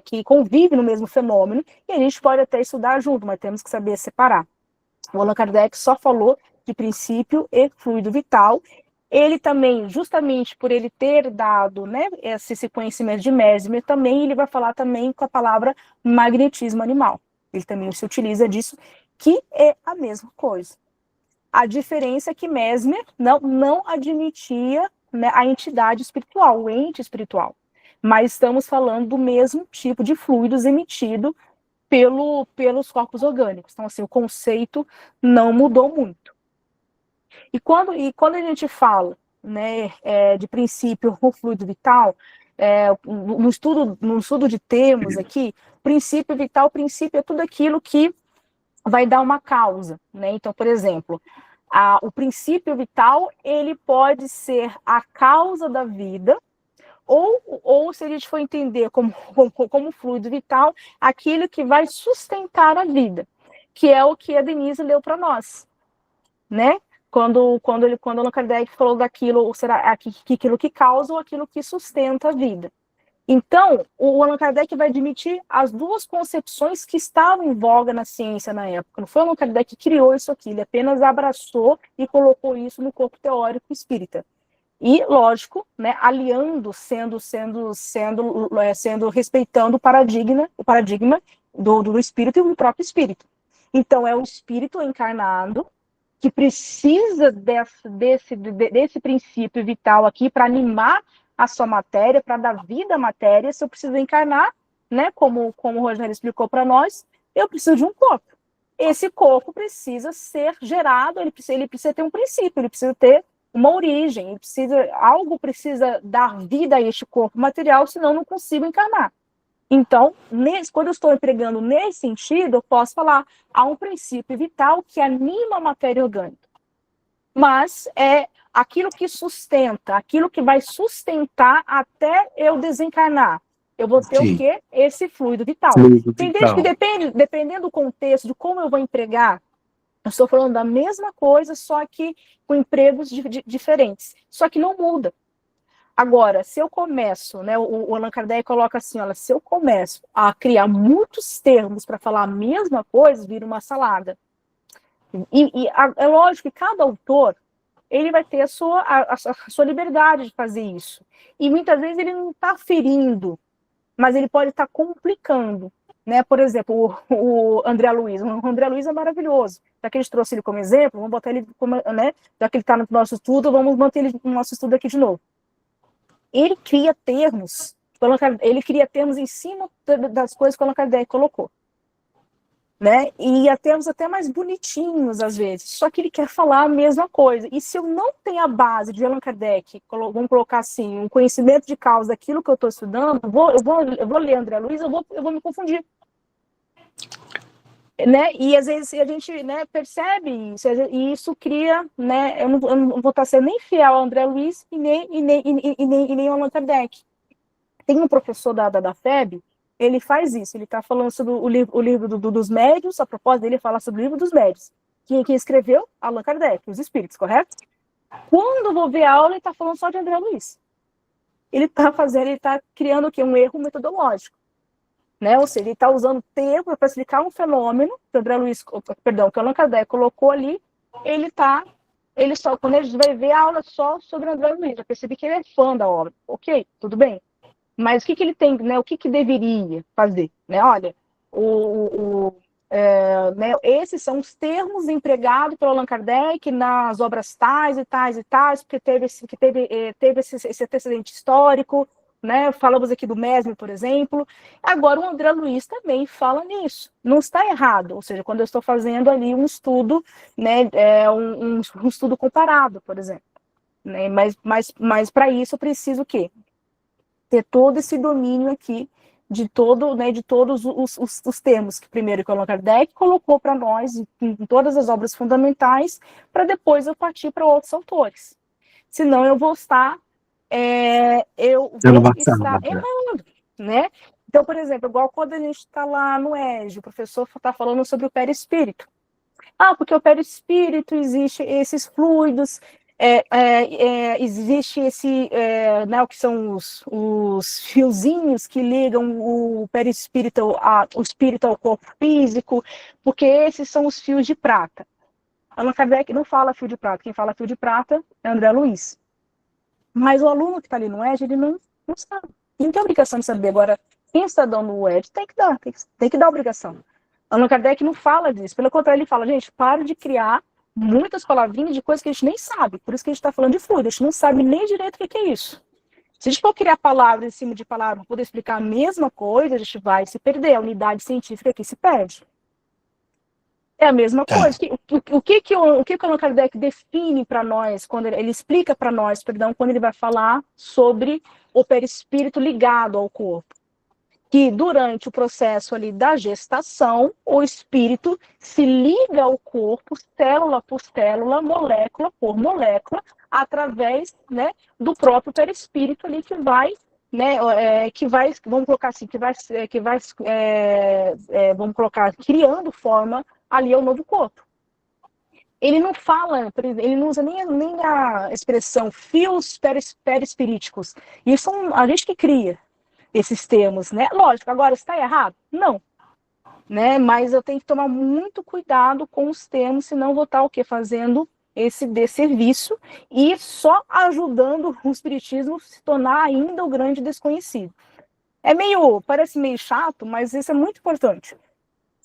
que convivem no mesmo fenômeno, e a gente pode até estudar junto, mas temos que saber separar. O Allan Kardec só falou de princípio e fluido vital. Ele também, justamente por ele ter dado, né, esse conhecimento de Mesmer, também ele vai falar também com a palavra magnetismo animal. Ele também se utiliza disso, que é a mesma coisa. A diferença é que Mesmer não admitia, né, a entidade espiritual, o ente espiritual. Mas estamos falando do mesmo tipo de fluidos emitido pelos corpos orgânicos. Então, assim, o conceito não mudou muito. E quando a gente fala, né, de princípio o fluido vital, no estudo de termos aqui, princípio vital, princípio é tudo aquilo que vai dar uma causa, né? Então, por exemplo, o princípio vital, ele pode ser a causa da vida, ou se a gente for entender como fluido vital, aquilo que vai sustentar a vida, que é o que a Denise leu para nós, né? Quando Allan Kardec falou daquilo, será aquilo que causa ou aquilo que sustenta a vida. Então, o Allan Kardec vai admitir as duas concepções que estavam em voga na ciência na época. Não foi o Allan Kardec que criou isso aqui, ele apenas abraçou e colocou isso no corpo teórico espírita. E, lógico, né, aliando, respeitando o paradigma do espírito e do próprio espírito. Então, é o espírito encarnado que precisa desse princípio vital aqui para animar a sua matéria, para dar vida à matéria. Se eu preciso encarnar, né, como o Rogério explicou para nós, eu preciso de um corpo. Esse corpo precisa ser gerado, ele precisa ter um princípio, ele precisa ter uma origem, algo precisa dar vida a este corpo material, senão eu não consigo encarnar. Então, quando eu estou empregando nesse sentido, eu posso falar, há um princípio vital que anima a matéria orgânica. Mas é aquilo que sustenta, aquilo que vai sustentar até eu desencarnar. Eu vou ter o quê? Esse fluido vital. Entende que dependendo do contexto, de como eu vou empregar, eu estou falando da mesma coisa, só que com empregos diferentes. Só que não muda. Agora, se eu começo, né, o Allan Kardec coloca assim, olha, se eu começo a criar muitos termos para falar a mesma coisa, vira uma salada. É lógico que cada autor, ele vai ter a sua liberdade de fazer isso. E muitas vezes ele não está ferindo, mas ele pode estar complicando. Né? Por exemplo, o André Luiz. O André Luiz é maravilhoso. Já que a gente trouxe ele como exemplo, vamos botar ele como, né? Já que ele está no nosso estudo, vamos manter ele no nosso estudo aqui de novo. Ele cria termos em cima das coisas que o Allan Kardec colocou. Né? E termos até mais bonitinhos, às vezes. Só que ele quer falar a mesma coisa. E se eu não tenho a base de Allan Kardec, vamos colocar assim, um conhecimento de causa daquilo que eu estou estudando, eu vou ler André Luiz, eu vou me confundir. Né? E às vezes a gente, né, percebe isso, e isso cria, né, eu não vou estar sendo nem fiel ao André Luiz e nem ao Allan Kardec. Tem um professor da FEB, ele faz isso, ele está falando sobre o livro dos médiuns, a proposta dele é falar sobre o livro dos médiuns. Quem escreveu? Allan Kardec, os espíritos, correto? Quando eu vou ver a aula, ele está falando só de André Luiz. Ele está criando o quê? Um erro metodológico. Né? Ou seja, ele está usando tempo para explicar um fenômeno que o André Luiz, perdão, que o Allan Kardec colocou ali, ele só, quando ele vai ver a aula só sobre André Luiz, eu percebi que ele é fã da obra. Ok, tudo bem. Mas o que ele tem, né? O que deveria fazer? Né? Olha, né, esses são os termos empregados pelo Allan Kardec nas obras tais e tais e tais, porque teve esse antecedente histórico, né? Falamos aqui do Mesmer, por exemplo. Agora, o André Luiz também fala nisso. Não está errado, ou seja, quando eu estou fazendo ali um estudo, né, um estudo comparado, por exemplo. Né? Mas para isso eu preciso o quê? Ter todo esse domínio aqui de todos os termos que primeiro que o Allan Kardec colocou para nós em todas as obras fundamentais, para depois eu partir para outros autores. Senão eu vou estar errando, né? Então, por exemplo, igual quando a gente está lá no EJA, o professor está falando sobre o perispírito. Porque o perispírito existe esses fluidos, existe né, o que são os fiozinhos que ligam o perispírito, o espírito ao corpo físico, porque esses são os fios de prata. Allan Kardec não fala fio de prata, quem fala fio de prata é André Luiz. Mas o aluno que está ali no EJA, ele não sabe. Ele não tem obrigação de saber. Agora, quem está dando o EJA tem que dar a obrigação. Allan Kardec não fala disso. Pelo contrário, ele fala, gente, para de criar muitas palavrinhas de coisas que a gente nem sabe. Por isso que a gente está falando de fluido. A gente não sabe nem direito o que é isso. Se a gente for criar palavras em cima de palavras para poder explicar a mesma coisa, a gente vai se perder. A unidade científica aqui se perde. É a mesma coisa. O que o Allan Kardec define para nós, quando ele explica para nós, quando ele vai falar sobre o perispírito ligado ao corpo? Que durante o processo ali da gestação, o espírito se liga ao corpo, célula por célula, molécula por molécula, através, né, do próprio perispírito ali que vai, né, vamos colocar assim, vamos colocar, criando forma ali ao novo corpo. Ele não fala, ele não usa nem a expressão fios perispiríticos. Isso é a gente que cria esses termos, né? Lógico, agora está errado? Não. Né? Mas eu tenho que tomar muito cuidado com os termos, senão vou estar o quê? Fazendo esse desserviço e só ajudando o espiritismo a se tornar ainda o grande desconhecido. Parece meio chato, mas isso é muito importante.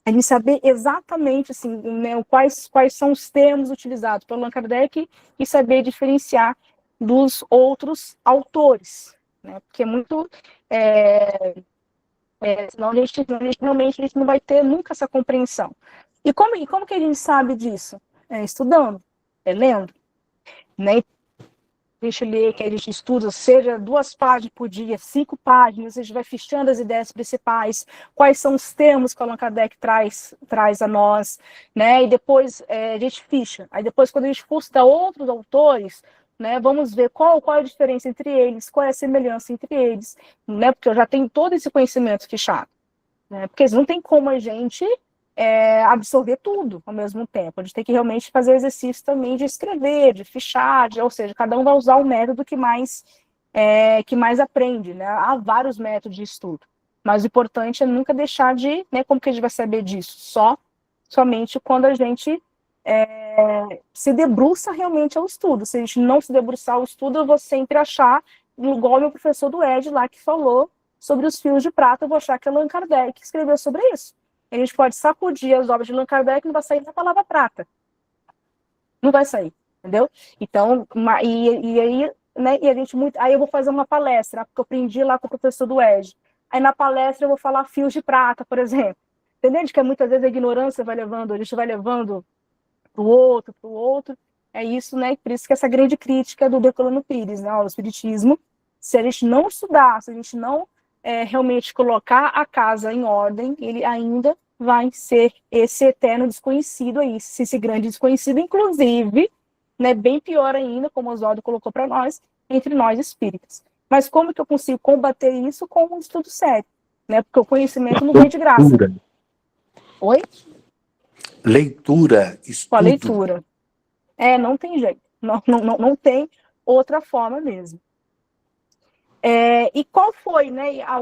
A gente saber exatamente assim, né, quais são os termos utilizados pelo Allan Kardec e saber diferenciar dos outros autores, né? Porque é muito... senão realmente a gente não vai ter nunca essa compreensão. E como que a gente sabe disso? Estudando, lendo, né? A gente lê, que a gente estuda, seja 2 páginas por dia, 5 páginas, a gente vai fichando as ideias principais, quais são os termos que o Allan Kardec traz a nós, né? E depois a gente ficha. Aí depois, quando a gente for estudar outros autores, né, vamos ver qual é a diferença entre eles, qual é a semelhança entre eles, né? Porque eu já tenho todo esse conhecimento fichado, né? Porque não tem como a gente absorver tudo ao mesmo tempo. A gente tem que realmente fazer o exercício também de escrever, de fichar, ou seja, cada um vai usar o método que mais aprende, né? Há vários métodos de estudo, mas o importante é nunca deixar de, né, como que a gente vai saber disso? Somente quando a gente se debruça realmente ao estudo. Se a gente não se debruçar ao estudo, eu vou sempre achar, igual o meu professor do ED lá que falou sobre os fios de prata, eu vou achar que é Allan Kardec que escreveu sobre isso. A gente pode sacudir as obras de Allan Kardec e não vai sair da palavra prata. Não vai sair, entendeu? Então, e aí, né, aí eu vou fazer uma palestra, porque eu aprendi lá com o professor do ED. Aí na palestra eu vou falar fios de prata, por exemplo. Entendeu? Que muitas vezes a ignorância a gente vai levando para o outro. É isso, né? Por isso que essa grande crítica do Herculano Pires, né, ao espiritismo, se a gente não estudar, se a gente não realmente colocar a casa em ordem, ele ainda vai ser esse eterno desconhecido aí, esse grande desconhecido, inclusive, né, bem pior ainda, como o Oswaldo colocou para nós, entre nós espíritas. Mas como que eu consigo combater isso com um estudo sério? Né? Porque o conhecimento não vem de graça. Oi? Leitura, Com a estudo. leitura. Não tem jeito. Não tem outra forma mesmo. E qual foi, né, a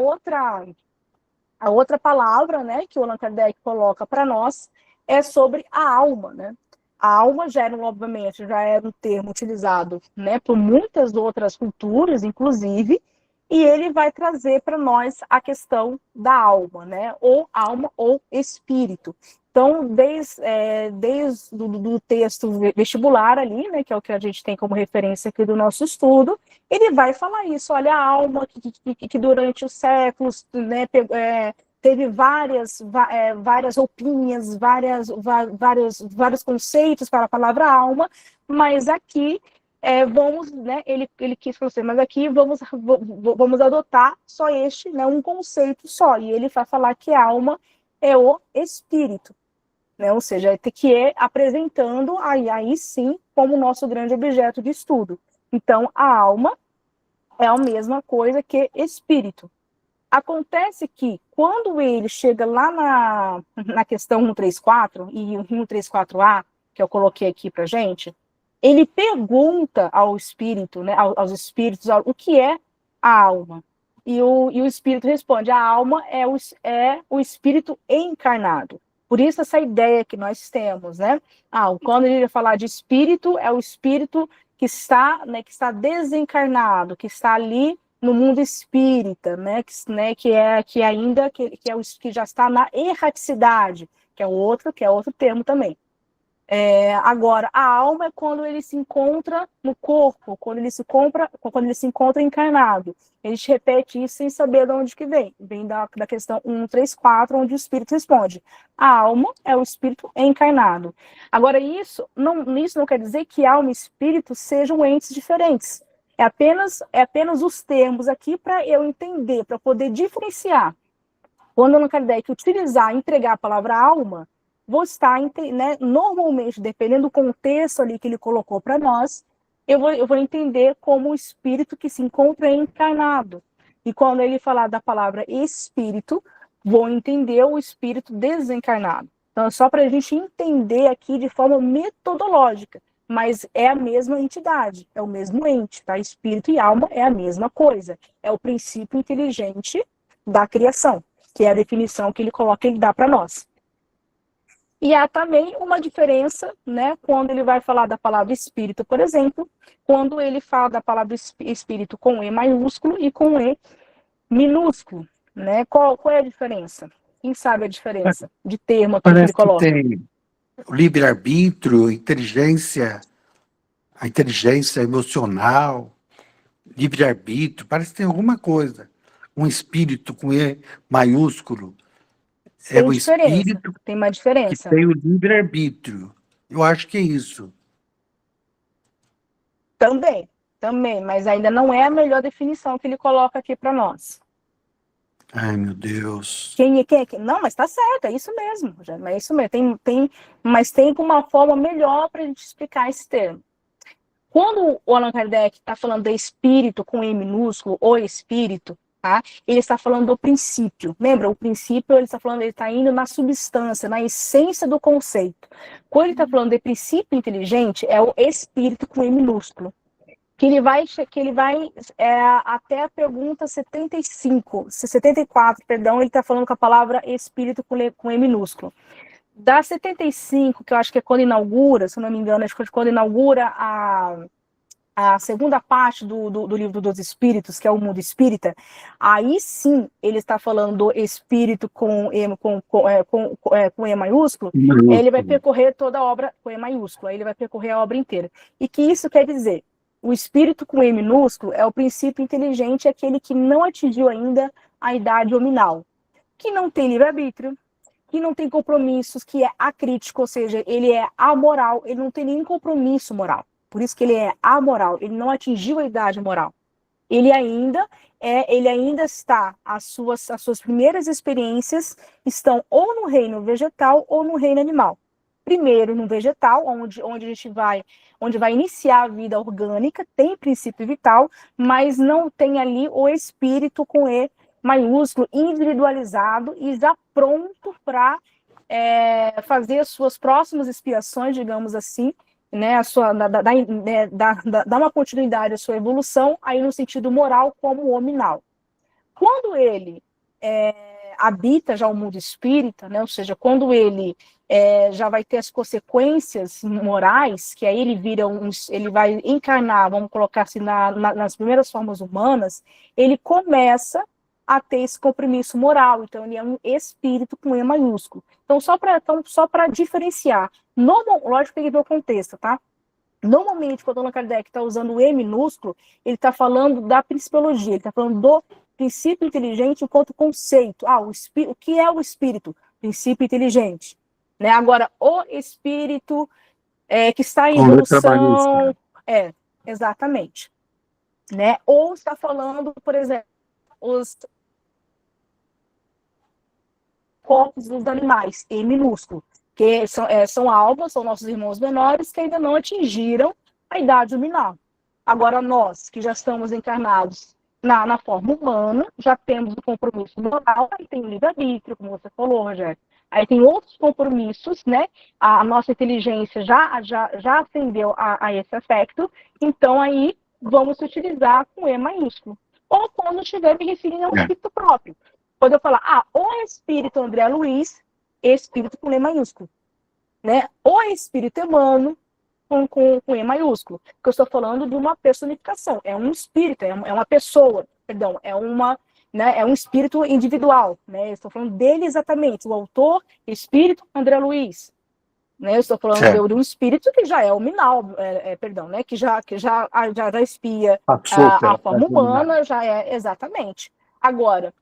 outra palavra, né, que o Allan Kardec coloca para nós é sobre a alma, né? A alma obviamente, já era um termo utilizado, né, por muitas outras culturas, inclusive, e ele vai trazer para nós a questão da alma, né? Ou alma ou espírito. Então, desde do texto vestibular ali, né, que é o que a gente tem como referência aqui do nosso estudo, ele vai falar isso, olha, a alma que durante os séculos, né, teve várias roupinhas, vários conceitos para a palavra alma, mas aqui vamos, né, ele quis falar assim, mas aqui vamos adotar só este, né, um conceito só, e ele vai falar que alma é o espírito, né, ou seja, que é apresentando aí sim como nosso grande objeto de estudo. Então, a alma é a mesma coisa que espírito. Acontece que, quando ele chega lá na questão 134, e o 134A, que eu coloquei aqui para gente, ele pergunta ao espírito, né, aos espíritos, o que é a alma. E o espírito responde, a alma é o espírito encarnado. Por isso essa ideia que nós temos, né? Quando ele vai falar de espírito, é o espírito que está desencarnado, que está ali no mundo espírita, né, que já está na erraticidade, que é outro termo também. Agora, a alma é quando ele se encontra no corpo, quando ele se encontra encarnado. A gente repete isso sem saber de onde que vem. Vem da questão 134, onde o espírito responde. A alma é o espírito encarnado. Agora, isso não quer dizer que alma e espírito sejam entes diferentes. É apenas os termos aqui para eu entender, para poder diferenciar. Quando Allan Kardec empregar a palavra alma, vou estar, né, normalmente, dependendo do contexto ali que ele colocou para nós, eu vou entender como o espírito que se encontra encarnado. E quando ele falar da palavra espírito, vou entender o espírito desencarnado. Então, é só para a gente entender aqui de forma metodológica, mas é a mesma entidade, é o mesmo ente, tá? Espírito e alma é a mesma coisa. É o princípio inteligente da criação, que é a definição que ele dá para nós. E há também uma diferença, né, quando ele vai falar da palavra espírito, por exemplo, quando ele fala da palavra espírito com E maiúsculo e com E minúsculo, né? Qual é a diferença? Quem sabe a diferença de termo aqui que ele Parece que coloca? tem o livre-arbítrio, a inteligência emocional, livre-arbítrio, parece que tem alguma coisa. Um espírito com E maiúsculo é o espírito Tem uma que diferença. tem o livre-arbítrio. Eu acho que é isso. Também, mas ainda não é a melhor definição que ele coloca aqui para nós. Ai, meu Deus. Não, mas está certo, é isso mesmo. É isso mesmo. Mas tem uma forma melhor para a gente explicar esse termo. Quando o Allan Kardec está falando de espírito com E minúsculo, ou espírito, tá? Ele está falando do princípio. Lembra? O princípio, ele está indo na substância, na essência do conceito. Quando ele está falando de princípio inteligente, é o espírito com E minúsculo. Que ele vai até a pergunta 74, perdão, ele está falando com a palavra espírito com E minúsculo. Da 75, que eu acho que é quando inaugura, se não me engano, acho que é quando inaugura a segunda parte do livro dos espíritos, que é o mundo espírita, aí sim ele está falando do espírito com E maiúsculo, ele vai percorrer toda a obra com E maiúsculo, aí ele vai percorrer a obra inteira. E que isso quer dizer? O espírito com E minúsculo é o princípio inteligente, aquele que não atingiu ainda a idade hominal, que não tem livre-arbítrio, que não tem compromissos, que é acrítico, ou seja, ele é amoral, ele não tem nenhum compromisso moral. Por isso que ele é amoral, ele não atingiu a idade moral. Ele ainda está, as suas primeiras experiências estão ou no reino vegetal ou no reino animal. Primeiro no vegetal, onde vai iniciar a vida orgânica, tem princípio vital, mas não tem ali o espírito com E maiúsculo, individualizado e já pronto para fazer as suas próximas expiações, digamos assim, né, dar uma continuidade à sua evolução, aí no sentido moral como hominal. Quando ele habita já o mundo espírita, né, ou seja, quando ele já vai ter as consequências morais, que aí ele vai encarnar, vamos colocar assim, nas primeiras formas humanas, ele começa a ter esse compromisso moral, então ele é um espírito com E maiúsculo. Então, só para diferenciar, lógico que tem que ver o contexto, tá? Normalmente, quando o Allan Kardec está usando o E minúsculo, ele está falando da principiologia, ele está falando do princípio inteligente enquanto conceito. O que é o espírito? Princípio inteligente. Né? Agora, o espírito que está em evolução... exatamente. Né? Ou está falando, por exemplo, os corpos dos animais, E minúsculo, que são almas, são nossos irmãos menores que ainda não atingiram a idade luminal. Agora, nós, que já estamos encarnados na forma humana, já temos o compromisso moral, aí tem o livre-arbítrio, como você falou, Rogério. Aí tem outros compromissos, né? A nossa inteligência já ascendeu a esse aspecto, então aí vamos utilizar com E maiúsculo. Ou quando estiver me referindo ao espírito próprio. Quando eu falar, o espírito André Luiz, espírito com E maiúsculo. Né? O espírito Emmanuel, com E maiúsculo. Porque eu estou falando de uma personificação. É um espírito, é uma pessoa, perdão, é um espírito individual. Né? Eu estou falando dele exatamente. O autor, espírito André Luiz. Né? Eu estou falando de um espírito que já é hominal, né? que já espia a forma humana, já é exatamente. Agora,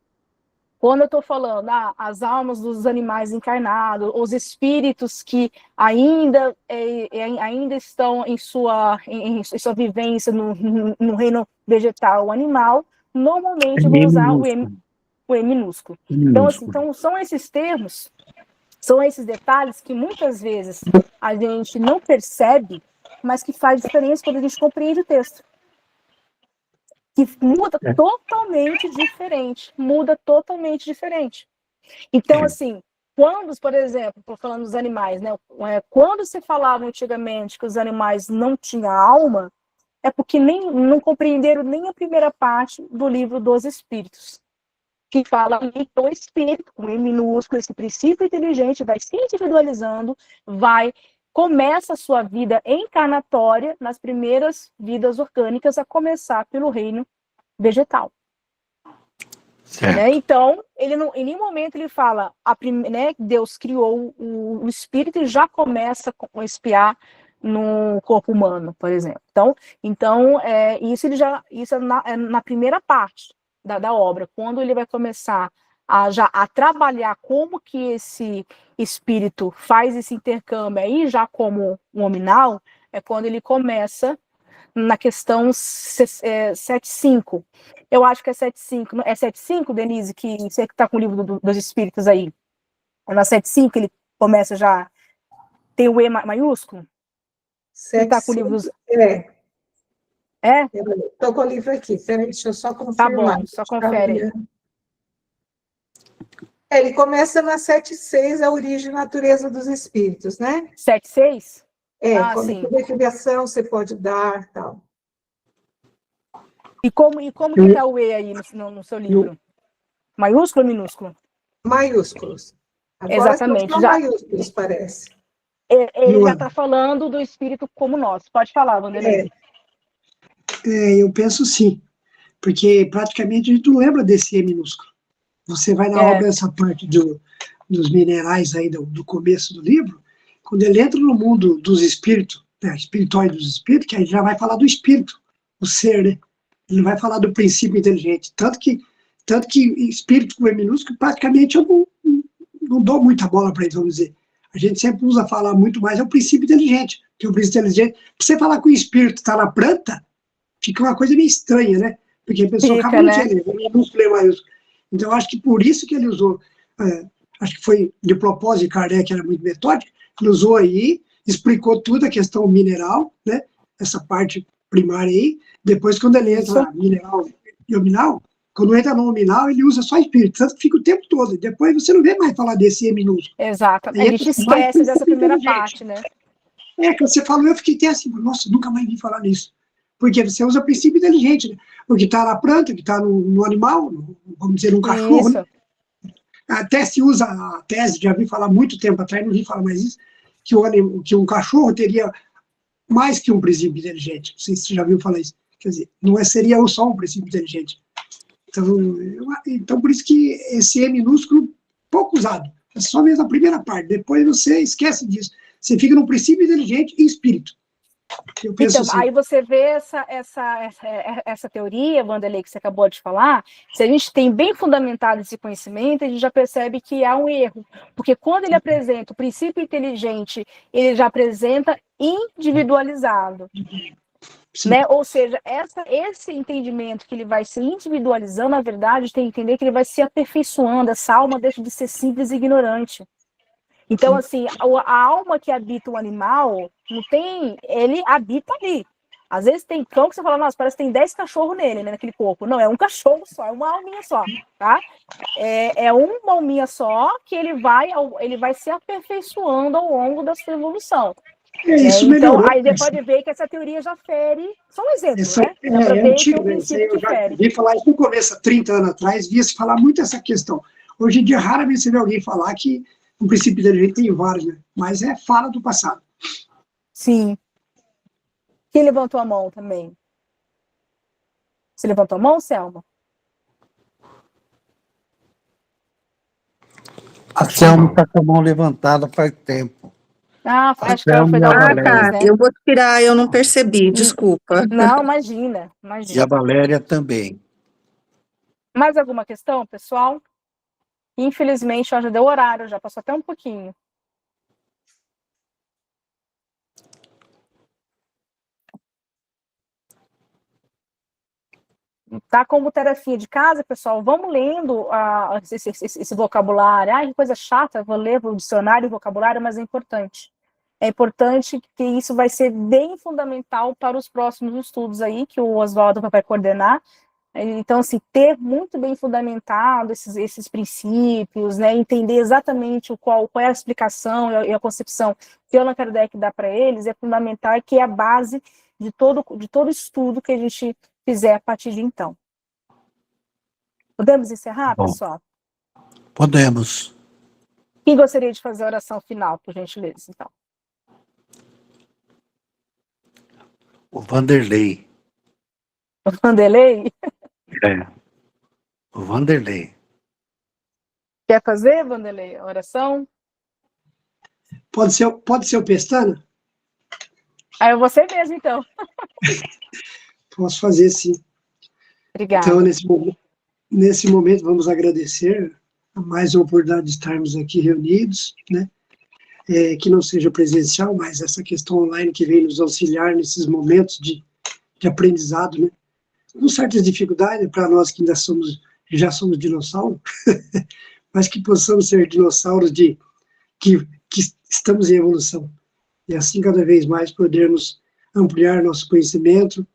quando eu estou falando as almas dos animais encarnados, os espíritos que ainda estão em sua vivência no reino vegetal ou animal, normalmente vou usar o E minúsculo. Então, são esses termos, são esses detalhes que muitas vezes a gente não percebe, mas que faz diferença quando a gente compreende o texto. Que muda totalmente diferente. Então, assim, quando, por exemplo, estou falando dos animais, né? Quando se falava antigamente que os animais não tinham alma, é porque não compreenderam nem a primeira parte do livro dos Espíritos, que fala que o espírito, com E minúsculo, esse princípio inteligente, vai se individualizando, começa a sua vida encarnatória nas primeiras vidas orgânicas, a começar pelo reino vegetal. Né? Então, em nenhum momento ele fala, né, Deus criou o espírito e já começa a espiar no corpo humano, por exemplo. Então isso é na primeira parte da obra, quando ele vai começar a trabalhar como que esse espírito faz esse intercâmbio aí, já como um hominal, é quando ele começa na questão 7.5. Eu acho que é 7.5. É 7.5, Denise, que você que está com o livro dos Espíritos aí. É na 7.5 ele começa já tem o E maiúsculo? 7.5. Tá com o livro... Estou com o livro aqui. Peraí, deixa eu só confirmar. Tá bom, só confere aí. Ele começa na 7.6, a origem e natureza dos espíritos, né? 7.6? Sim. Que definição você pode dar, tal. E como que está o E aí no seu livro? Maiúsculo ou minúsculo? Maiúsculos. Agora exatamente. São maiúsculos, parece. Ele já está falando do espírito como nós. Pode falar, Wanderlei. Eu penso sim, porque praticamente a gente não lembra desse E minúsculo. Você vai na obra, essa parte dos minerais aí do começo do livro, quando ele entra no mundo dos espíritos, espiritual dos espíritos, que aí já vai falar do espírito, o ser, né? Ele vai falar do princípio inteligente. Tanto que espírito com E minúsculo, praticamente eu não dou muita bola para isso, vamos dizer. A gente sempre usa falar muito mais, é o princípio inteligente. Porque o princípio inteligente, para você falar que o espírito está na planta, fica uma coisa meio estranha, né? Porque a pessoa acaba não entendendo, minúsculo e maiúsculo. Então, acho que por isso que ele usou, acho que foi de propósito, Kardec era muito metódico, ele usou aí, explicou tudo a questão mineral, né? Essa parte primária aí, depois quando ele entra mineral e hominal, ele vai falar do espírito. Então, acho que por isso que ele usou, ele explicou tudo a questão mineral, né? Essa parte primária aí, depois quando ele entra mineral e hominal, ele vai falar do espírito. Então, acho que por isso que ele usou, Quando entra no nominal, ele usa só espírito, tanto que fica o tempo todo. E depois você não vê mais falar desse E minúsculo. Exato. Aí A gente entra mais esquece dessa primeira inteligente. parte, né? Que você falou, eu fiquei até assim, nossa, nunca mais vi falar nisso. Porque você usa princípio inteligente, né? O que está na planta, o que está no animal, vamos dizer, num cachorro, Isso. né? Até se usa a tese, já vi falar muito tempo atrás, não vi falar mais isso, que um cachorro teria mais que um princípio inteligente. Não sei se você já viu falar isso. Quer dizer, não seria só um princípio inteligente. Então, por isso que esse E minúsculo, pouco usado. É só mesmo a primeira parte. Depois você esquece disso. Você fica no princípio inteligente e espírito. Eu penso Então, assim. aí você vê essa teoria, Wanderlei, que você acabou de falar, se a gente tem bem fundamentado esse conhecimento, a gente já percebe que há um erro, porque quando ele apresenta o princípio inteligente, ele já apresenta individualizado, né? Ou seja, esse entendimento que ele vai se individualizando, na verdade, tem que entender que ele vai se aperfeiçoando, essa alma deixa de ser simples e ignorante. Então, assim, a alma que habita o animal, não tem, ele habita ali. Às vezes tem cão que você fala, nossa, parece que tem 10 cachorros nele, né, naquele corpo. Não, é um cachorro só, é uma alminha só, tá? É uma alminha só que ele vai se aperfeiçoando ao longo da sua evolução. Isso Então, melhorou. aí você pode ver que essa teoria já fere, só um exemplo, né? Dá para É ver antigo, que é um princípio eu que já fere. vi falar isso no começo, há 30 anos atrás, via-se falar muito essa questão. Hoje em dia, raramente você vê alguém falar que um princípio inteligente tem vários, né? Mas fala do passado. Sim. Quem levantou a mão também? Você levantou a mão, Selma? A Selma está com a mão levantada faz tempo. Acho que ela foi dar outra vez, né? Eu vou tirar, eu não percebi, desculpa. Não, imagina. E a Valéria também. Mais alguma questão, pessoal? Infelizmente, já deu horário, já passou até um pouquinho. Tá como tarefinha de casa, pessoal, vamos lendo esse vocabulário. Ai, que coisa chata, vou ler o dicionário e vocabulário, mas é importante. É importante que isso vai ser bem fundamental para os próximos estudos aí, que o Oswaldo vai coordenar. Então, assim, ter muito bem fundamentado esses princípios, né, entender exatamente qual é a explicação e a concepção que Allan Kardec dá para eles, é fundamental, que é a base de todo estudo que a gente fizer a partir de então. Podemos encerrar, pessoal? Podemos. Quem gostaria de fazer a oração final, por gentileza, então? O Wanderlei. O Wanderlei? O Wanderlei. Quer fazer, Wanderlei, a oração? Pode ser o Pestana? É você mesmo, então. Posso fazer, sim. Obrigada. Então, nesse momento, vamos agradecer a mais uma oportunidade de estarmos aqui reunidos, né? Que não seja presencial, mas essa questão online que vem nos auxiliar nesses momentos de aprendizado, né? Com certas dificuldades para nós que já somos dinossauros, mas que possamos ser dinossauros que estamos em evolução. E assim, cada vez mais, podermos ampliar nosso conhecimento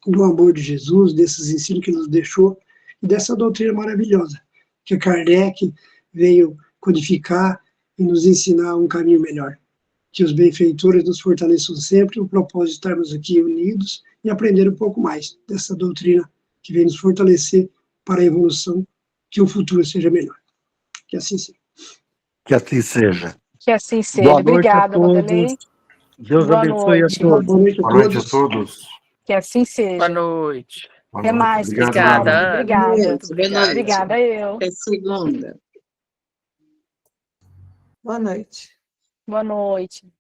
do amor de Jesus, desses ensinos que nos deixou, e dessa doutrina maravilhosa, que Kardec veio codificar e nos ensinar um caminho melhor. Que os benfeitores nos fortaleçam sempre, o propósito de estarmos aqui unidos e aprender um pouco mais dessa doutrina que vem nos fortalecer para a evolução, que o futuro seja melhor. Que assim seja. Que assim seja. Que assim seja. Obrigada, Wanderlei. Deus Boa abençoe noite. a todos. Boa noite a todos. Que assim seja. Boa noite. Até mais, Obrigado. pessoal. Obrigada. Muito obrigada. Obrigada, eu. Até segunda. Boa noite. Boa noite.